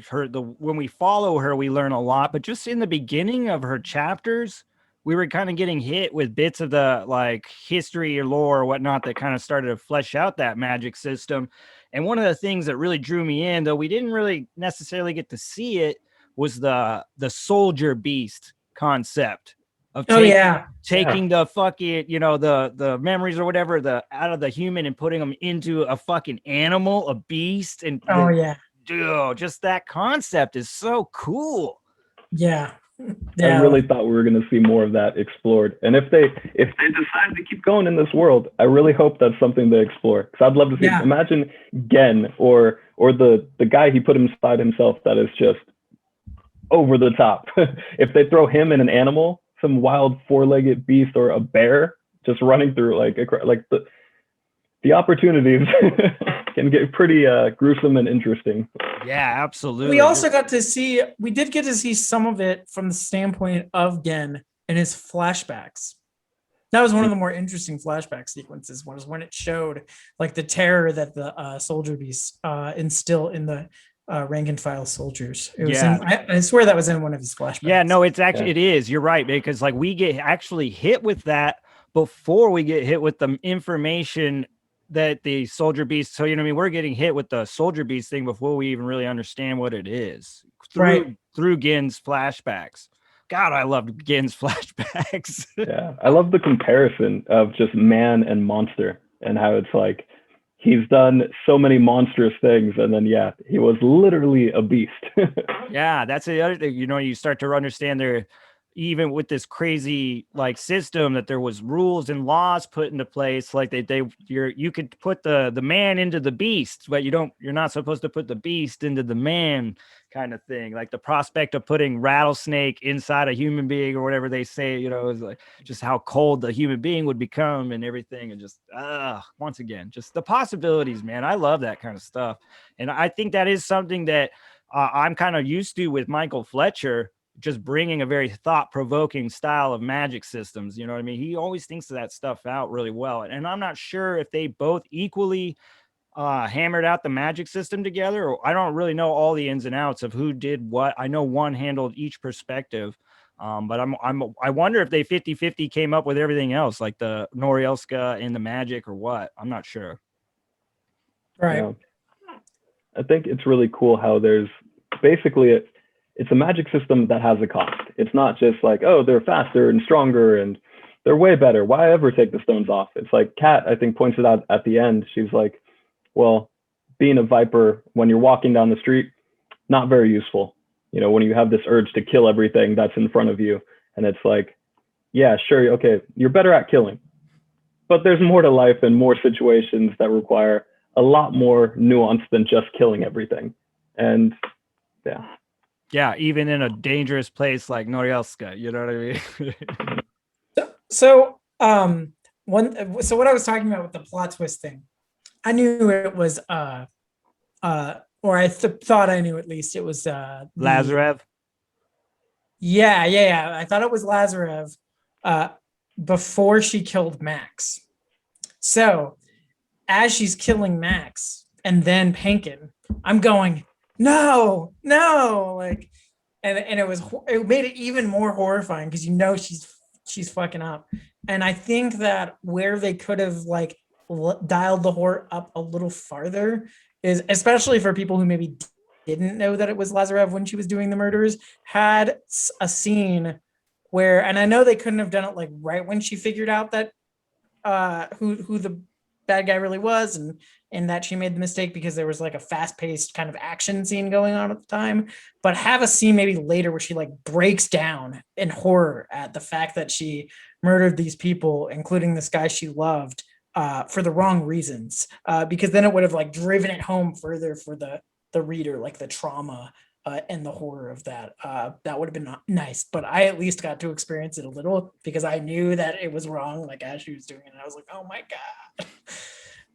when we follow her, we learn a lot, but just in the beginning of her chapters, we were kind of getting hit with bits of the like history or lore or whatnot that kind of started to flesh out that magic system. And one of the things that really drew me in, though we didn't really necessarily get to see it, was the soldier beast concept of Oh yeah. taking the fucking, the memories or whatever, out of the human and putting them into a fucking animal, a beast. And Oh yeah. dude, just that concept is so cool. Yeah. I really thought we were going to see more of that explored. And if they decide to keep going in this world, I really hope that's something they explore. Because I'd love to see. Yeah. Imagine Gen or the guy he put inside himself that is just over the top. If they throw him in an animal, some wild four-legged beast or a bear just running through like the opportunities can get pretty gruesome and interesting. Yeah, absolutely. We also we did get to see some of it from the standpoint of Gen and his flashbacks. That was one of the more interesting flashback sequences, was when it showed like the terror that the soldier beasts instill in the rank and file soldiers. It was I swear that was in one of his flashbacks. Yeah, no, it's actually, it is. You're right, because like we get actually hit with that before we get hit with the information that the soldier beast. So, you know what I mean? We're getting hit with the soldier beast thing before we even really understand what it is through Gen's flashbacks. God, I loved Gen's flashbacks. Yeah, I love the comparison of just man and monster and how it's like he's done so many monstrous things, and then he was literally a beast. Yeah, that's the other thing. You start to understand there, even with this crazy like system, that there was rules and laws put into place. Like you could put the man into the beast, but you're not supposed to put the beast into the man, kind of thing. Like the prospect of putting rattlesnake inside a human being or whatever they say, is like just how cold the human being would become and everything. And just once again, just the possibilities, man. I love that kind of stuff. And I think that is something that I'm kind of used to with Michael Fletcher, just bringing a very thought-provoking style of magic systems. You know what I mean? He always thinks of that stuff out really well. And I'm not sure if they both equally hammered out the magic system together, or I don't really know all the ins and outs of who did what. I know one handled each perspective, but I wonder if they 50-50 came up with everything else, like the Norylska and the magic, or what. I'm not sure. Right. Yeah. I think it's really cool how there's basically it's a magic system that has a cost. It's not just like, oh, they're faster and stronger and they're way better. Why ever take the stones off? It's like Kat, I think, points it out at the end. She's like, well, being a viper, when you're walking down the street, not very useful. When you have this urge to kill everything that's in front of you. And it's like, yeah, sure. Okay. You're better at killing, but there's more to life and more situations that require a lot more nuance than just killing everything. And yeah, even in a dangerous place like Norylska, you know what I mean? So what I was talking about with the plot twist thing, I knew it was or I thought I knew, at least it was Lazarev. Yeah. I thought it was Lazarev before she killed Max. So as she's killing Max and then Pankin, I'm going, no, like, and it made it even more horrifying because she's fucking up. And I think that where they could have like dialed the horror up a little farther is, especially for people who maybe didn't know that it was Lazarev when she was doing the murders, had a scene where, and I know they couldn't have done it like right when she figured out that who the bad guy really was, and that she made the mistake because there was like a fast-paced kind of action scene going on at the time, but have a scene maybe later where she like breaks down in horror at the fact that she murdered these people, including this guy she loved, for the wrong reasons, because then it would have like driven it home further for the reader, like the trauma and the horror of that. That would have been nice, but I at least got to experience it a little because I knew that it was wrong, like as she was doing it, and I was like, oh my God.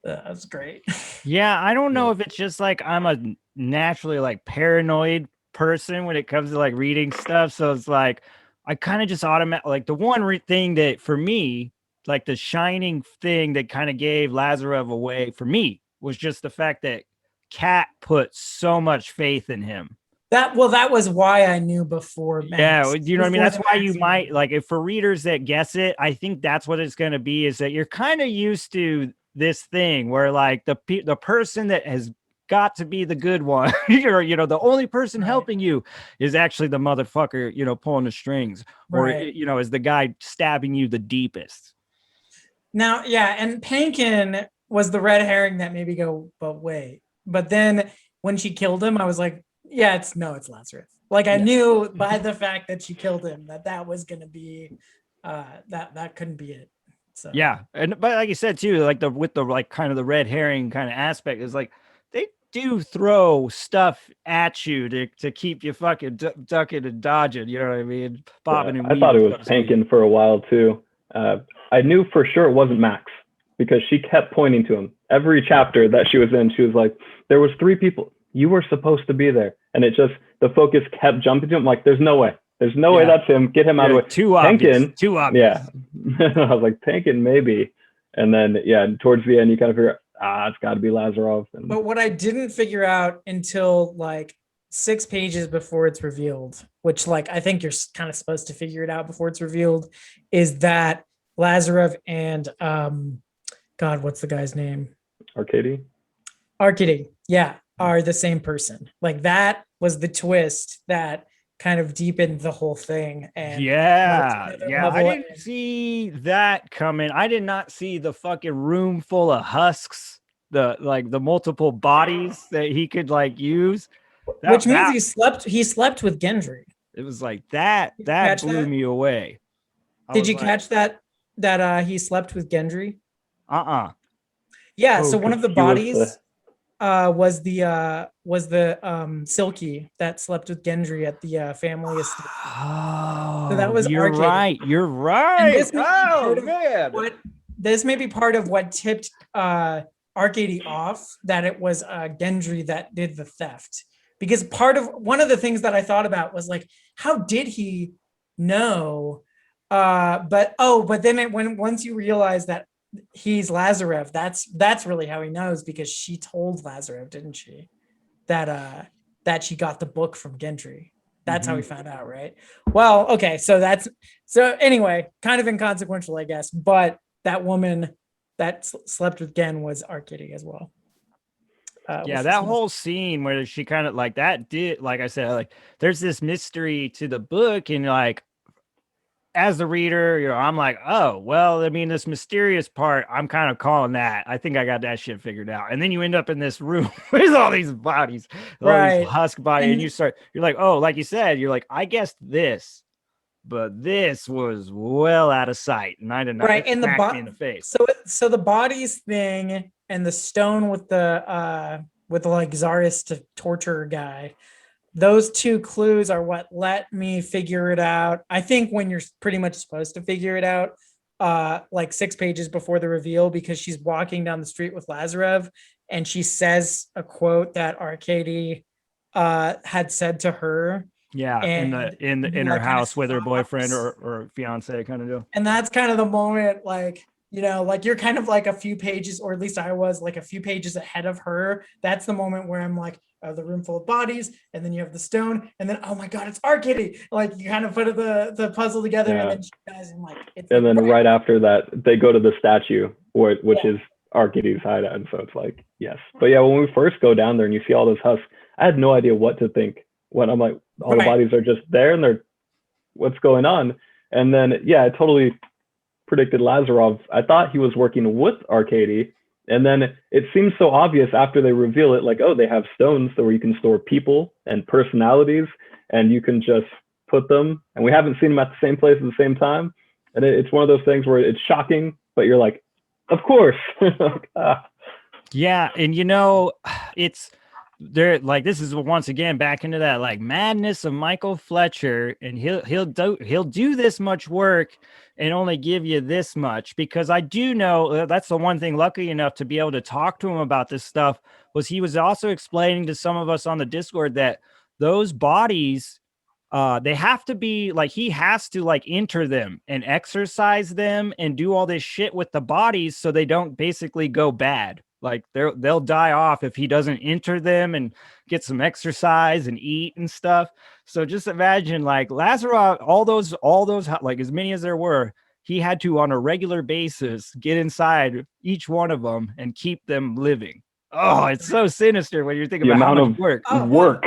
That was great. Yeah, I don't know if it's just like I'm a naturally like paranoid person when it comes to like reading stuff. So it's like I kind of just automatic, like the one thing that for me, like the shining thing that kind of gave Lazarev away for me was just the fact that Kat put so much faith in him. That was why I knew before Max. Yeah, you know what I mean? That's why you might, like, if for readers that guess it, I think that's what it's going to be, is that you're kind of used to this thing where like the person that has got to be the good one. You're, the only person Right. helping you is actually the motherfucker, pulling the strings, or, Right. is the guy stabbing you the deepest. Now, yeah, and Pankin was the red herring that made me go, but wait. But then when she killed him, I was like, yeah, it's Lazarus. Like I knew by the fact that she killed him that was gonna be that couldn't be it. So Yeah, but like you said too, like with the like kind of the red herring kind of aspect is like they do throw stuff at you to keep you fucking ducking and dodging. You know what I mean? Bobbing and I thought it weaving, was so to speak. Pankin for a while too. I knew for sure it wasn't Max because she kept pointing to him. Every chapter that she was in, she was like, there was 3 people. You were supposed to be there. And it just, the focus kept jumping to him. Like, there's no way. There's no way that's him. Get him out of the way. Too obvious. Too obvious. Yeah. I was like, Pankin, maybe. And then, yeah, towards the end, you kind of figure out, it's got to be Lazarov. But what I didn't figure out until like 6 pages before it's revealed, which like I think you're kind of supposed to figure it out before it's revealed, is that Lazarov and God, what's the guy's name? Arcady, yeah, are the same person. Like that was the twist that kind of deepened the whole thing. And yeah, I didn't see that coming. I did not see the fucking room full of husks, the multiple bodies that he could like use. Which means he slept with Gendry. It was like that blew me away. Did you catch that he slept with Gendry? Yeah, so one of the bodies was the Silky that slept with Gendry at the family estate. Oh, so that was you're Arcady. right. You're right. This may be part of what tipped Arcady off, that it was Gendry that did the theft. Because one of the things that I thought about was like, how did he know? But then once you realize that he's Lazarev, that's really how he knows, because she told Lazarev, didn't she, that she got the book from Gendry. That's how we found out, right? Well, okay, so anyway, kind of inconsequential, I guess, but that woman that slept with Gen was Arcady as well. That whole scene where she kind of like that did, like I said, like there's this mystery to the book, and like as the reader, I'm like, oh, well, I mean, this mysterious part, I'm kind of calling that. I think I got that shit figured out. And then you end up in this room with all these bodies, all these husk bodies, and you're like, oh, like you said, you're like, I guessed this, but this was well out of sight, and I did not right in the face. So the bodies thing and the stone with the like Czarist torture guy. Those 2 clues are what let me figure it out. I think when you're pretty much supposed to figure it out, like 6 pages before the reveal, because she's walking down the street with Lazarev and she says a quote that Arcady had said to her. Yeah, in her house with her boyfriend or fiance kind of deal. And that's kind of the moment, like, like you're kind of like a few pages, or at least I was like a few pages ahead of her. That's the moment where I'm like, the room full of bodies, and then you have the stone, and then oh my god, it's Arcady! Like you kind of put the puzzle together, and then she dies, and like and then right after that, they go to the statue, which is Arcady's hideout, and so it's like yes. But yeah, when we first go down there and you see all those husks, I had no idea what to think. When I'm like, all the bodies are just there, and they're what's going on? And then I totally predicted Lazarov. I thought he was working with Arcady. And then it seems so obvious after they reveal it, like, oh, they have stones so where you can store people and personalities, and you can just put them. And we haven't seen them at the same place at the same time. And it's one of those things where it's shocking, but you're like, of course. Yeah, and it's there. Like this is once again back into that like madness of Michael Fletcher, and he'll do this much work and only give you this much, because I do know that's the one thing, lucky enough to be able to talk to him about this stuff, was he was also explaining to some of us on the Discord that those bodies, they have to be like, he has to like enter them and exercise them and do all this shit with the bodies so they don't basically go bad. Like they'll die off if he doesn't enter them and get some exercise and eat and stuff. So just imagine like Lazarov, all those, like as many as there were, he had to on a regular basis get inside each one of them and keep them living. Oh, it's so sinister when you're thinking The about how amount much of work. Oh, work.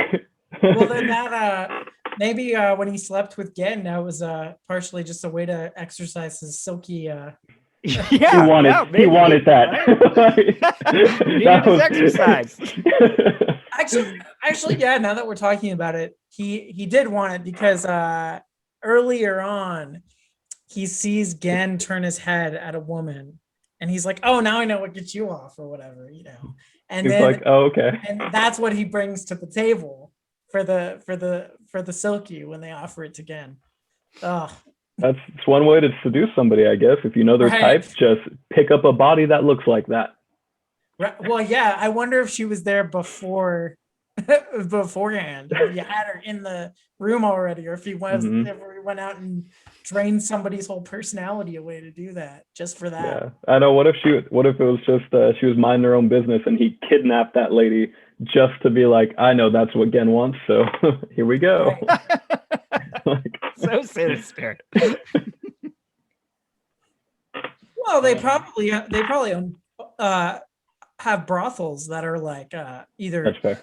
well, then that maybe when he slept with Gen, that was partially just a way to exercise his silky. Yeah, he wanted maybe, that. right? Needed his exercise. Actually, yeah. Now that we're talking about it, he did want it because earlier on, he sees Gen turn his head at a woman, and he's like, "Oh, now I know what gets you off," or whatever, you know. And He's then, like, oh, okay. and that's what he brings to the table for the silky when they offer it to Gen. Oh, That's one way to seduce somebody, I guess. If you know their Right. type, just pick up a body that looks like that. right. Well, yeah. I wonder if she was there before beforehand, if you had her in the room already, or if he was Mhm. if he went out and drained somebody's whole personality away to do that just for that. Yeah, I know. What if it was just she was minding her own business and he kidnapped that lady just to be like, I know that's what Gen wants, so here we go. Like, So sinister. Well, they probably have brothels that are like either that's fair.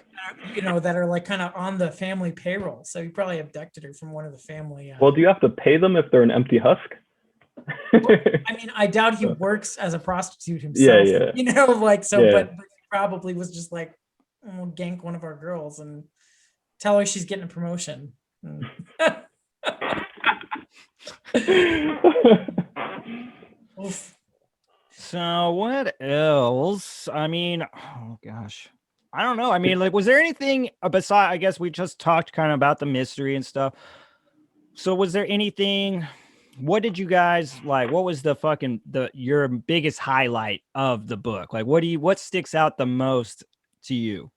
that are like kind of on the family payroll. So he probably abducted her from one of the family. Well, do you have to pay them if they're an empty husk? I mean, I doubt he works as a prostitute himself. Yeah. Like so, Yeah. but he probably was just like, we'll gank one of our girls and tell her she's getting a promotion. Oof. So what else? I mean, oh gosh. I don't know. I mean, like, was there anything besides, I guess we just talked kind of about the mystery and stuff. So was there anything, what did you guys like? What was your biggest highlight of the book? Like, what sticks out the most to you?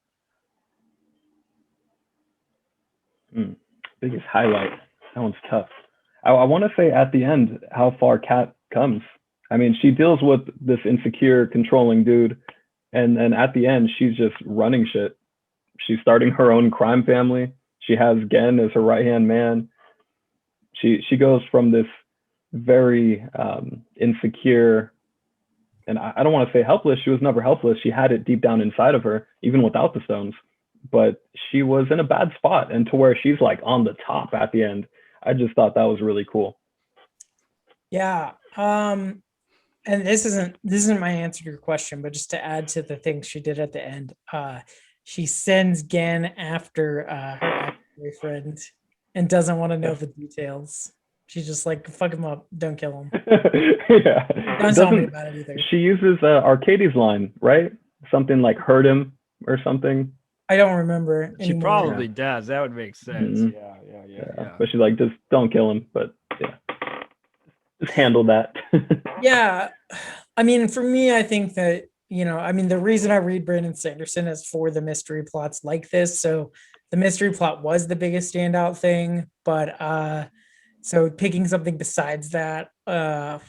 Biggest highlight. That one's tough. I want to say at the end how far Kat comes. I mean, she deals with this insecure, controlling dude, and then at the end, she's just running shit. She's starting her own crime family. She has Gen as her right-hand man. She goes from this very insecure, and I don't want to say helpless. She was never helpless. She had it deep down inside of her, even without the stones. But she was in a bad spot, and to where she's like on the top at the end. I just thought that was really cool. Yeah. And this isn't my answer to your question, but just to add to the things she did at the end, she sends Gen after her ex-boyfriend and doesn't want to know the details. She's just like, fuck him up, don't kill him. Yeah. Don't tell me about it either. She uses Arcadie's line, right? Something like hurt him or something. I don't remember She anymore. probably does. That would make sense. Mhm. Yeah. But she's like, just don't kill him. But yeah, just handle that. Yeah. I mean, for me, I think that, the reason I read Brandon Sanderson is for the mystery plots like this. So the mystery plot was the biggest standout thing, but so picking something besides that, I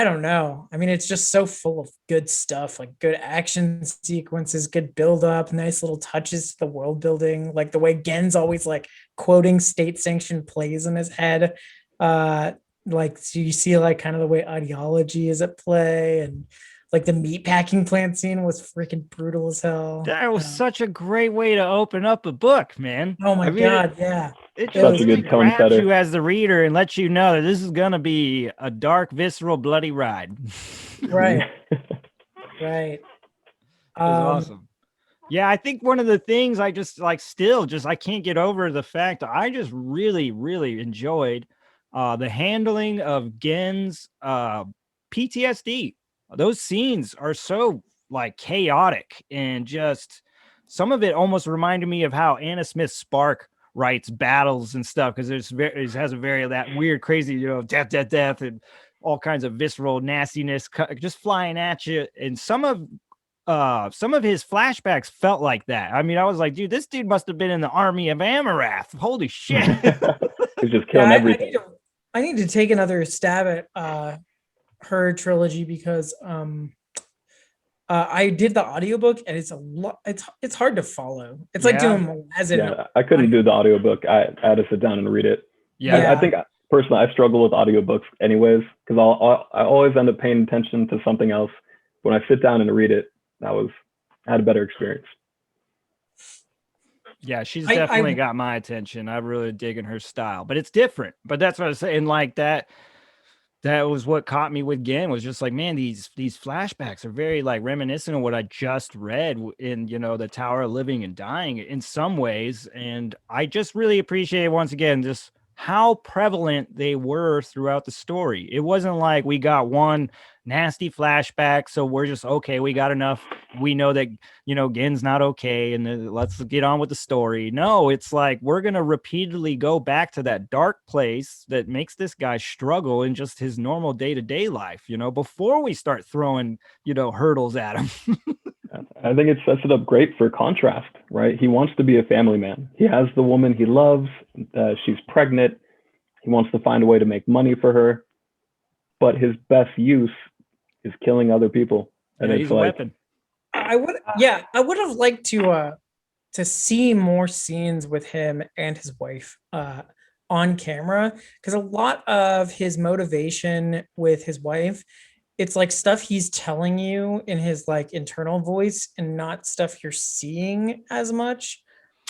don't know. I mean, it's just so full of good stuff, like good action sequences, good build up, nice little touches to the world building, like the way Gen's always like quoting state sanctioned plays in his head. Like, so you see like kind of the way ideology is at play, and like the meat packing plant scene was freaking brutal as hell. That was such a great way to open up a book, man. Oh my God, yeah. It Such just a good tone grabs setter. you as the reader and lets you know that this is gonna be a dark, visceral, bloody ride. Right. Right. It was awesome. Yeah, I think one of the things I just like I can't get over the fact that I just really, really enjoyed the handling of Gen's PTSD. Those scenes are so like chaotic, and just some of it almost reminded me of how Anna Smith Spark writes battles and stuff, because it has a very that weird, crazy, death, and all kinds of visceral nastiness just flying at you. And some of his flashbacks felt like that. I mean, I was like, dude, this dude must have been in the army of Amarath. Holy shit. He's just killing everything. I need to take another stab at her trilogy, because I did the audiobook, and it's a lot. It's hard to follow. It's like doing I couldn't do the audiobook. I had to sit down and read it. Yeah. I think personally I struggle with audiobooks anyways, because I always end up paying attention to something else. When I sit down and read it, I had a better experience. Yeah, she's definitely got my attention. I'm really digging her style, but it's different. But that's what I was saying. Like that was what caught me with Gen, was just like, man, these flashbacks are very like reminiscent of what I just read in, the Tower of Living and Dying in some ways. And I just really appreciate, once again, just how prevalent they were throughout the story. It wasn't like we got one nasty flashback, so we're just, okay, we got enough. We know that, Gen's not okay, and then let's get on with the story. No, it's like we're going to repeatedly go back to that dark place that makes this guy struggle in just his normal day-to-day life, before we start throwing, hurdles at him. I think it sets it up great for contrast, right? He wants to be a family man. He has the woman he loves. She's pregnant. He wants to find a way to make money for her, but his best use is killing other people. And he's a weapon. I would have liked to see more scenes with him and his wife on camera, because a lot of his motivation with his wife, it's like stuff he's telling you in his like internal voice and not stuff you're seeing as much.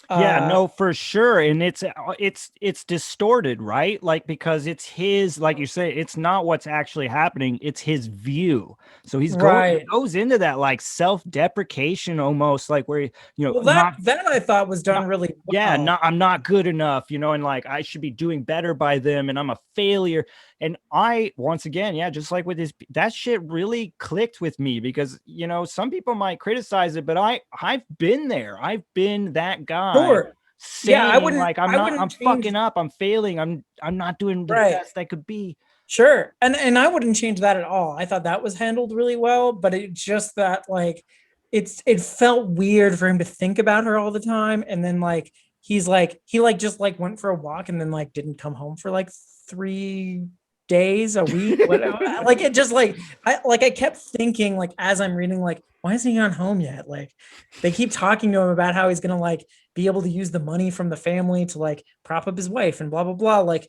Yeah, no, for sure. And it's distorted, right? Like, because it's his, like you say, it's not what's actually happening, it's his view. So he goes into that like self-deprecation almost, like where that I thought was done really well. Yeah, I'm not good enough, and like I should be doing better by them, and I'm a failure. And I, once again, just like with that shit really clicked with me, because some people might criticize it, but I've been there. I've been that guy. Sure. Saying, I wouldn't like I'm fucking up, I'm failing, I'm not doing the best I could be. Sure. And I wouldn't change that at all. I thought that was handled really well, but it's just that like it felt weird for him to think about her all the time, and then like he just like went for a walk and then like didn't come home for like 3 days a week. Like it just like I kept thinking, like, as I'm reading, like, why isn't he on home yet? Like they keep talking to him about how he's gonna like be able to use the money from the family to like prop up his wife and blah blah blah. Like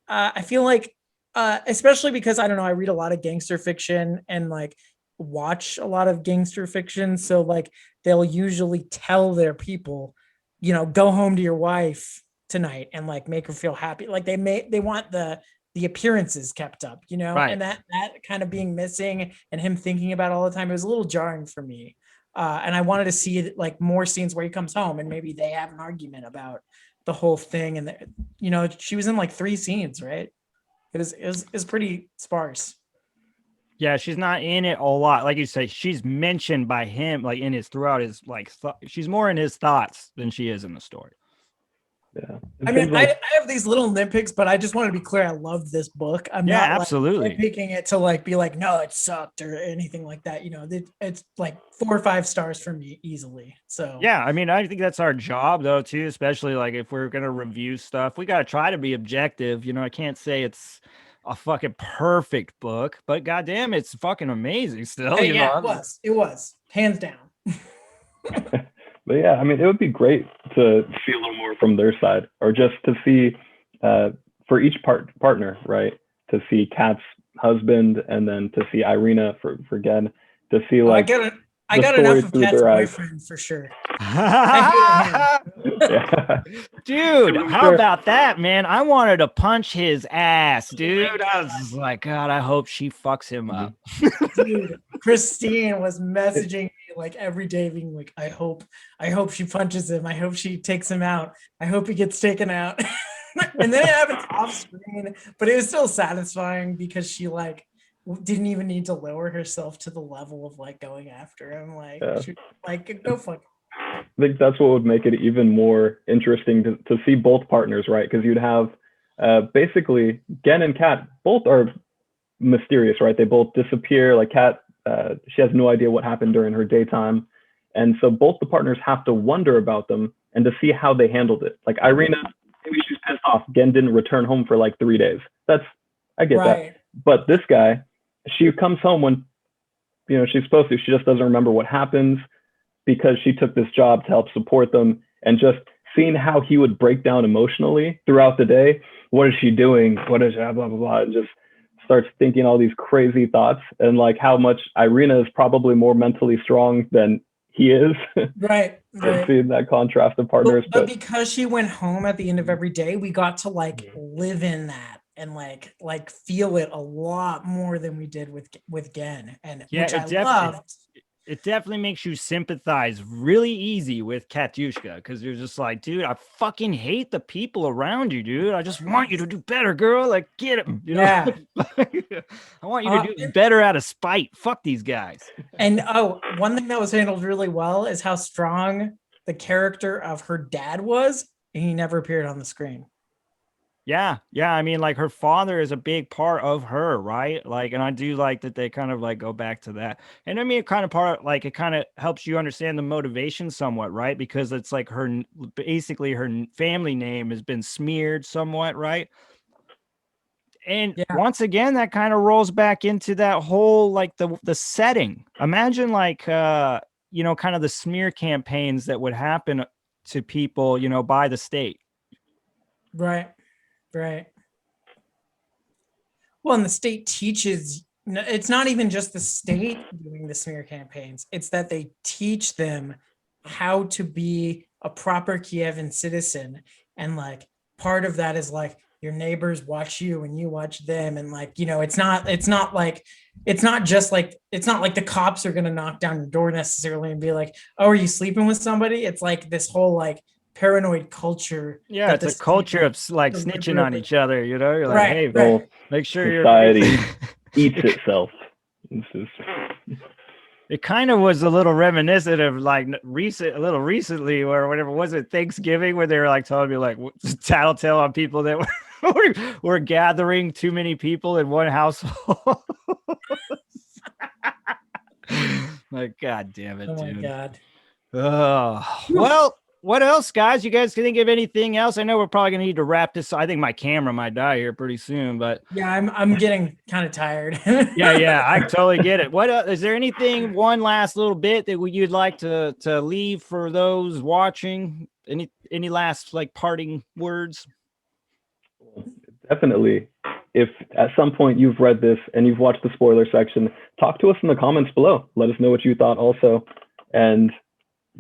I feel like especially because I don't know, I read a lot of gangster fiction and like watch a lot of gangster fiction, so like they'll usually tell their people, go home to your wife tonight and like make her feel happy. Like they want the appearances kept up, right. And that kind of being missing and him thinking about it all the time, it was a little jarring for me. And I wanted to see like more scenes where he comes home and maybe they have an argument about the whole thing. And she was in like 3 scenes, right? It was pretty sparse. Yeah, she's not in it a lot. Like you say, she's mentioned by him, like in his throughout his like she's more in his thoughts than she is in the story. Yeah. I mean, I have these little nitpicks, but I just want to be clear. I love this book. I'm not absolutely nitpicking it to like be like, no, it sucked or anything like that. It's like 4 or 5 stars for me easily. So yeah, I mean, I think that's our job though too, especially like if we're gonna review stuff, we gotta try to be objective. I can't say it's a fucking perfect book, but goddamn, it's fucking amazing still. It was hands down. But yeah, I mean, it would be great to see a little more from their side, or just to see for each partner, right? To see Kat's husband, and then to see Irina for Gen, to see like I got enough of Kat's boyfriend for sure. Dude, how about that, man? I wanted to punch his ass, dude. I was just like, God, I hope she fucks him up. Dude, Christine was messaging me like every day being like, I hope she punches him. I hope she takes him out. I hope he gets taken out. And then it happens off screen, but it was still satisfying because she like didn't even need to lower herself to the level of like going after him. Like, go fuck. I think that's what would make it even more interesting to see both partners, right? Because you'd have basically Gen and Kat both are mysterious, right? They both disappear. Like Kat, she has no idea what happened during her daytime. And so both the partners have to wonder about them and to see how they handled it. Like Irina, maybe she's pissed off. Gen didn't return home for like 3 days. I get that. But this guy, she comes home when, she's supposed to. She just doesn't remember what happens because she took this job to help support them. And just seeing how he would break down emotionally throughout the day. What is she doing? What is blah, blah, blah. And just starts thinking all these crazy thoughts, and like how much Irina is probably more mentally strong than he is. Right. Seeing that contrast of partners, but because she went home at the end of every day, we got to like live in that and like feel it a lot more than we did with Gen, and Yeah, which I loved. It definitely makes you sympathize really easy with Katyushka, because you're just like, dude, I fucking hate the people around you, dude. I just want you to do better, girl. Like, get him, you know? Yeah. I want you to do better out of spite. Fuck these guys. And one thing that was handled really well is how strong the character of her dad was, and he never appeared on the screen. Yeah. I mean, like, her father is a big part of her, right? Like, and I do like that they kind of like go back to that. And I mean, it kind of helps you understand the motivation somewhat, right? Because it's like basically her family name has been smeared somewhat, right? And once again, that kind of rolls back into that whole like the setting. Imagine like kind of the smear campaigns that would happen to people, by the state. Right. Well, and the state teaches, it's not even just the state doing the smear campaigns, it's that they teach them how to be a proper Kievan citizen. And like part of that is like your neighbors watch you and you watch them. And like, it's not like the cops are going to knock down your door necessarily and be like, oh, are you sleeping with somebody? It's like this whole like paranoid culture. Yeah, it's a culture of like snitching on each other, You're like, hey, right. Make sure society eats itself. It kind of was a little reminiscent of like recently, or whatever, was it Thanksgiving, where they were like telling me like tattletale on people that were gathering too many people in one household. Like, God damn it, oh my dude. God. Oh, well, what else, guys? You guys can think of anything else? I know we're probably gonna need to wrap this. I think my camera might die here pretty soon, but yeah, I'm getting kind of tired. yeah, I totally get it. What is there anything, one last little bit that you'd like to leave for those watching? Any last like parting words? Definitely. If at some point you've read this and you've watched the spoiler section, talk to us in the comments below. Let us know what you thought also. And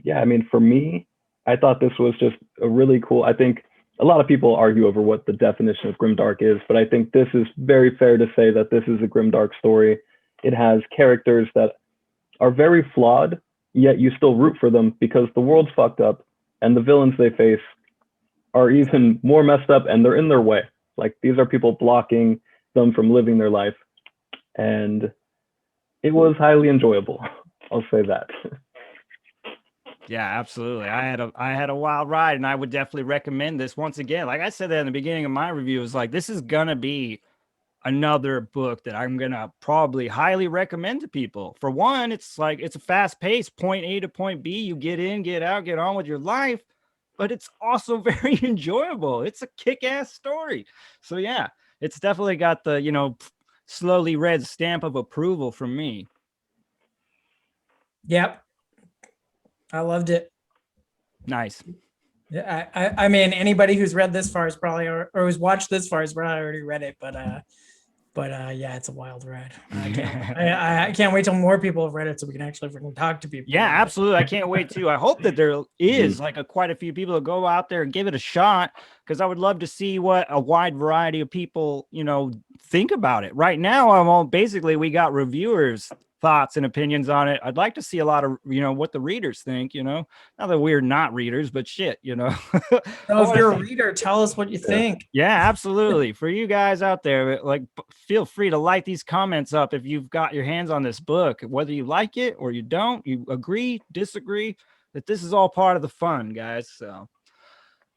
yeah, I mean, for me, I thought this was just a really cool, I think a lot of people argue over what the definition of grimdark is, but I think this is very fair to say that this is a grimdark story. It has characters that are very flawed, yet you still root for them because the world's fucked up and the villains they face are even more messed up and they're in their way. Like, these are people blocking them from living their life. And it was highly enjoyable. I'll say that. Yeah, absolutely. I had a wild ride, and I would definitely recommend this. Once again, like I said that in the beginning of my review, is like, this is gonna be another book that I'm gonna probably highly recommend to people. For one, it's like, it's a fast paced point A to point B. You get in, get out, get on with your life, but it's also very enjoyable. It's a kick-ass story. So yeah, it's definitely got the slowly read stamp of approval from me. Yep. I loved it. Nice. Yeah, I mean, anybody who's read this far is probably, or who's watched this far is probably already read it, but yeah, it's a wild ride. I can't wait till more people have read it so we can actually freaking talk to people. Yeah, absolutely. I can't wait too. I hope that there is like quite a few people that go out there and give it a shot, because I would love to see what a wide variety of people, think about it. Right now, basically we got reviewers' thoughts and opinions on it. I'd like to see a lot of, what the readers think, not that we're not readers, but shit, So if you're a reader, tell us what you think. Yeah, absolutely. For you guys out there, like, feel free to light these comments up if you've got your hands on this book, whether you like it or you don't, you agree, disagree, that this is all part of the fun, guys. So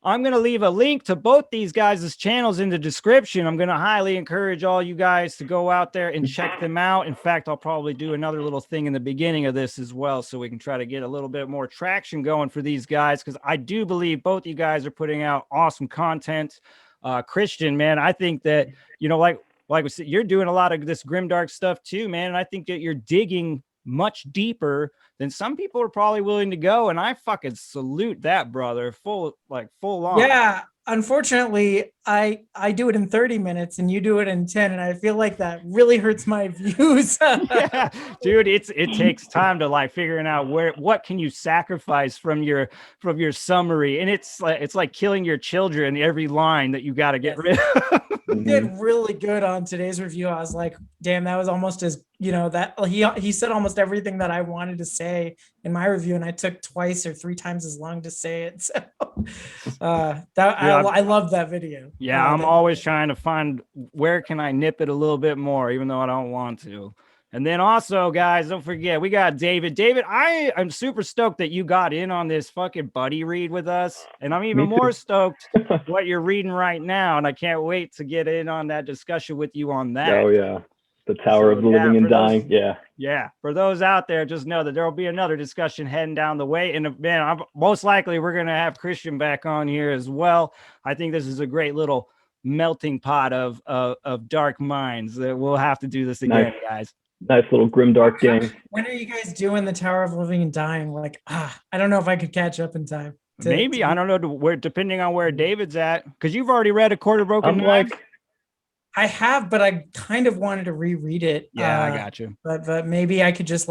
I'm going to leave a link to both these guys' channels in the description. I'm going to highly encourage all you guys to go out there and check them out. In fact, I'll probably do another little thing in the beginning of this as well, so we can try to get a little bit more traction going for these guys, because I do believe both you guys are putting out awesome content. Christian, man, I think that, like we said, you're doing a lot of this grimdark stuff too, man. And I think that you're digging much deeper than some people are probably willing to go. And I fucking salute that, brother. Full on. Yeah. unfortunately, I do it in 30 minutes and you do it in 10, and I feel like that really hurts my views. Yeah, dude, it takes time to like figuring out what can you sacrifice from your summary, and it's like killing your children every line that you got to get rid of. He did really good on today's review. I was like, damn, that was almost as, that he said almost everything that I wanted to say in my review, and I took twice or three times as long to say it. So I love that video. Yeah, I'm always trying to find where can I nip it a little bit more, even though I don't want to. And then also, guys, don't forget, we got David. David, I'm super stoked that you got in on this fucking buddy read with us. And I'm even more stoked what you're reading right now. And I can't wait to get in on that discussion with you on that. Oh, yeah. The Tower of the Living and Dying. Yeah. For those out there, just know that there will be another discussion heading down the way. And man, most likely we're going to have Christian back on here as well. I think this is a great little melting pot of dark minds that we'll have to do this again, guys. Nice little grimdark gang. When are you guys doing the Tower of Living and Dying? Like, I don't know if I could catch up in time. Maybe I don't know where, depending on where David's at, because you've already read A Quarter Broken Knives. I have, but I kind of wanted to reread it. Yeah, I got you. But maybe I could just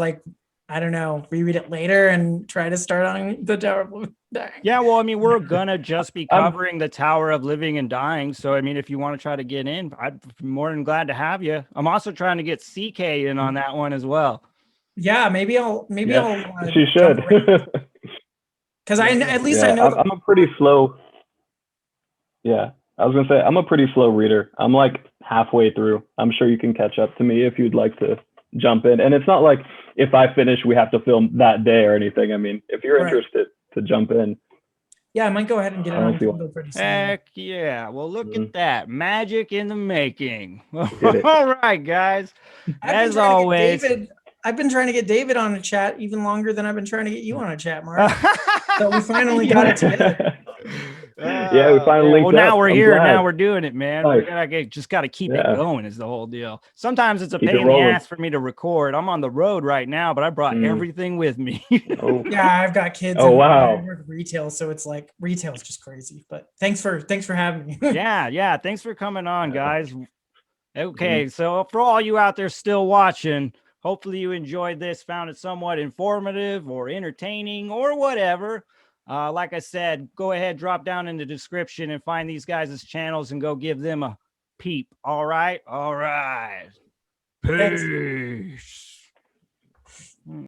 I don't know, reread it later and try to start on the Tower of Living and Dying. Yeah, well, I mean, we're gonna just be covering the Tower of Living and Dying. So, I mean, if you want to try to get in, I'd be more than glad to have you. I'm also trying to get CK in on that one as well. Yeah, maybe I'll. She should. Because I know. I'm a pretty slow. Yeah, I was gonna say I'm a pretty slow reader. I'm like halfway through. I'm sure you can catch up to me if you'd like to jump in. And it's not like if I finish, we have to film that day or anything. I mean, if you're interested to jump in. Yeah, I might go ahead and get it on Kindle pretty soon. Heck yeah. Well, look at that. Magic in the making. All right, guys. As always. I've been trying to get David on a chat even longer than I've been trying to get you on a chat, Mark. So we finally got it together. Yeah, we finally linked up. Now we're here. Glad. Now we're doing it, man. Nice. We just got to keep it going is the whole deal. Sometimes it's a pain in the ass for me to record. I'm on the road right now, but I brought everything with me. Yeah, I've got kids. Oh, wow. I work retail, so it's like retail is just crazy. But thanks for having me. Yeah. Thanks for coming on, guys. Okay, so for all you out there still watching, hopefully you enjoyed this, found it somewhat informative or entertaining or whatever. Like I said, go ahead, drop down in the description and find these guys' channels and go give them a peep. All right. Peace.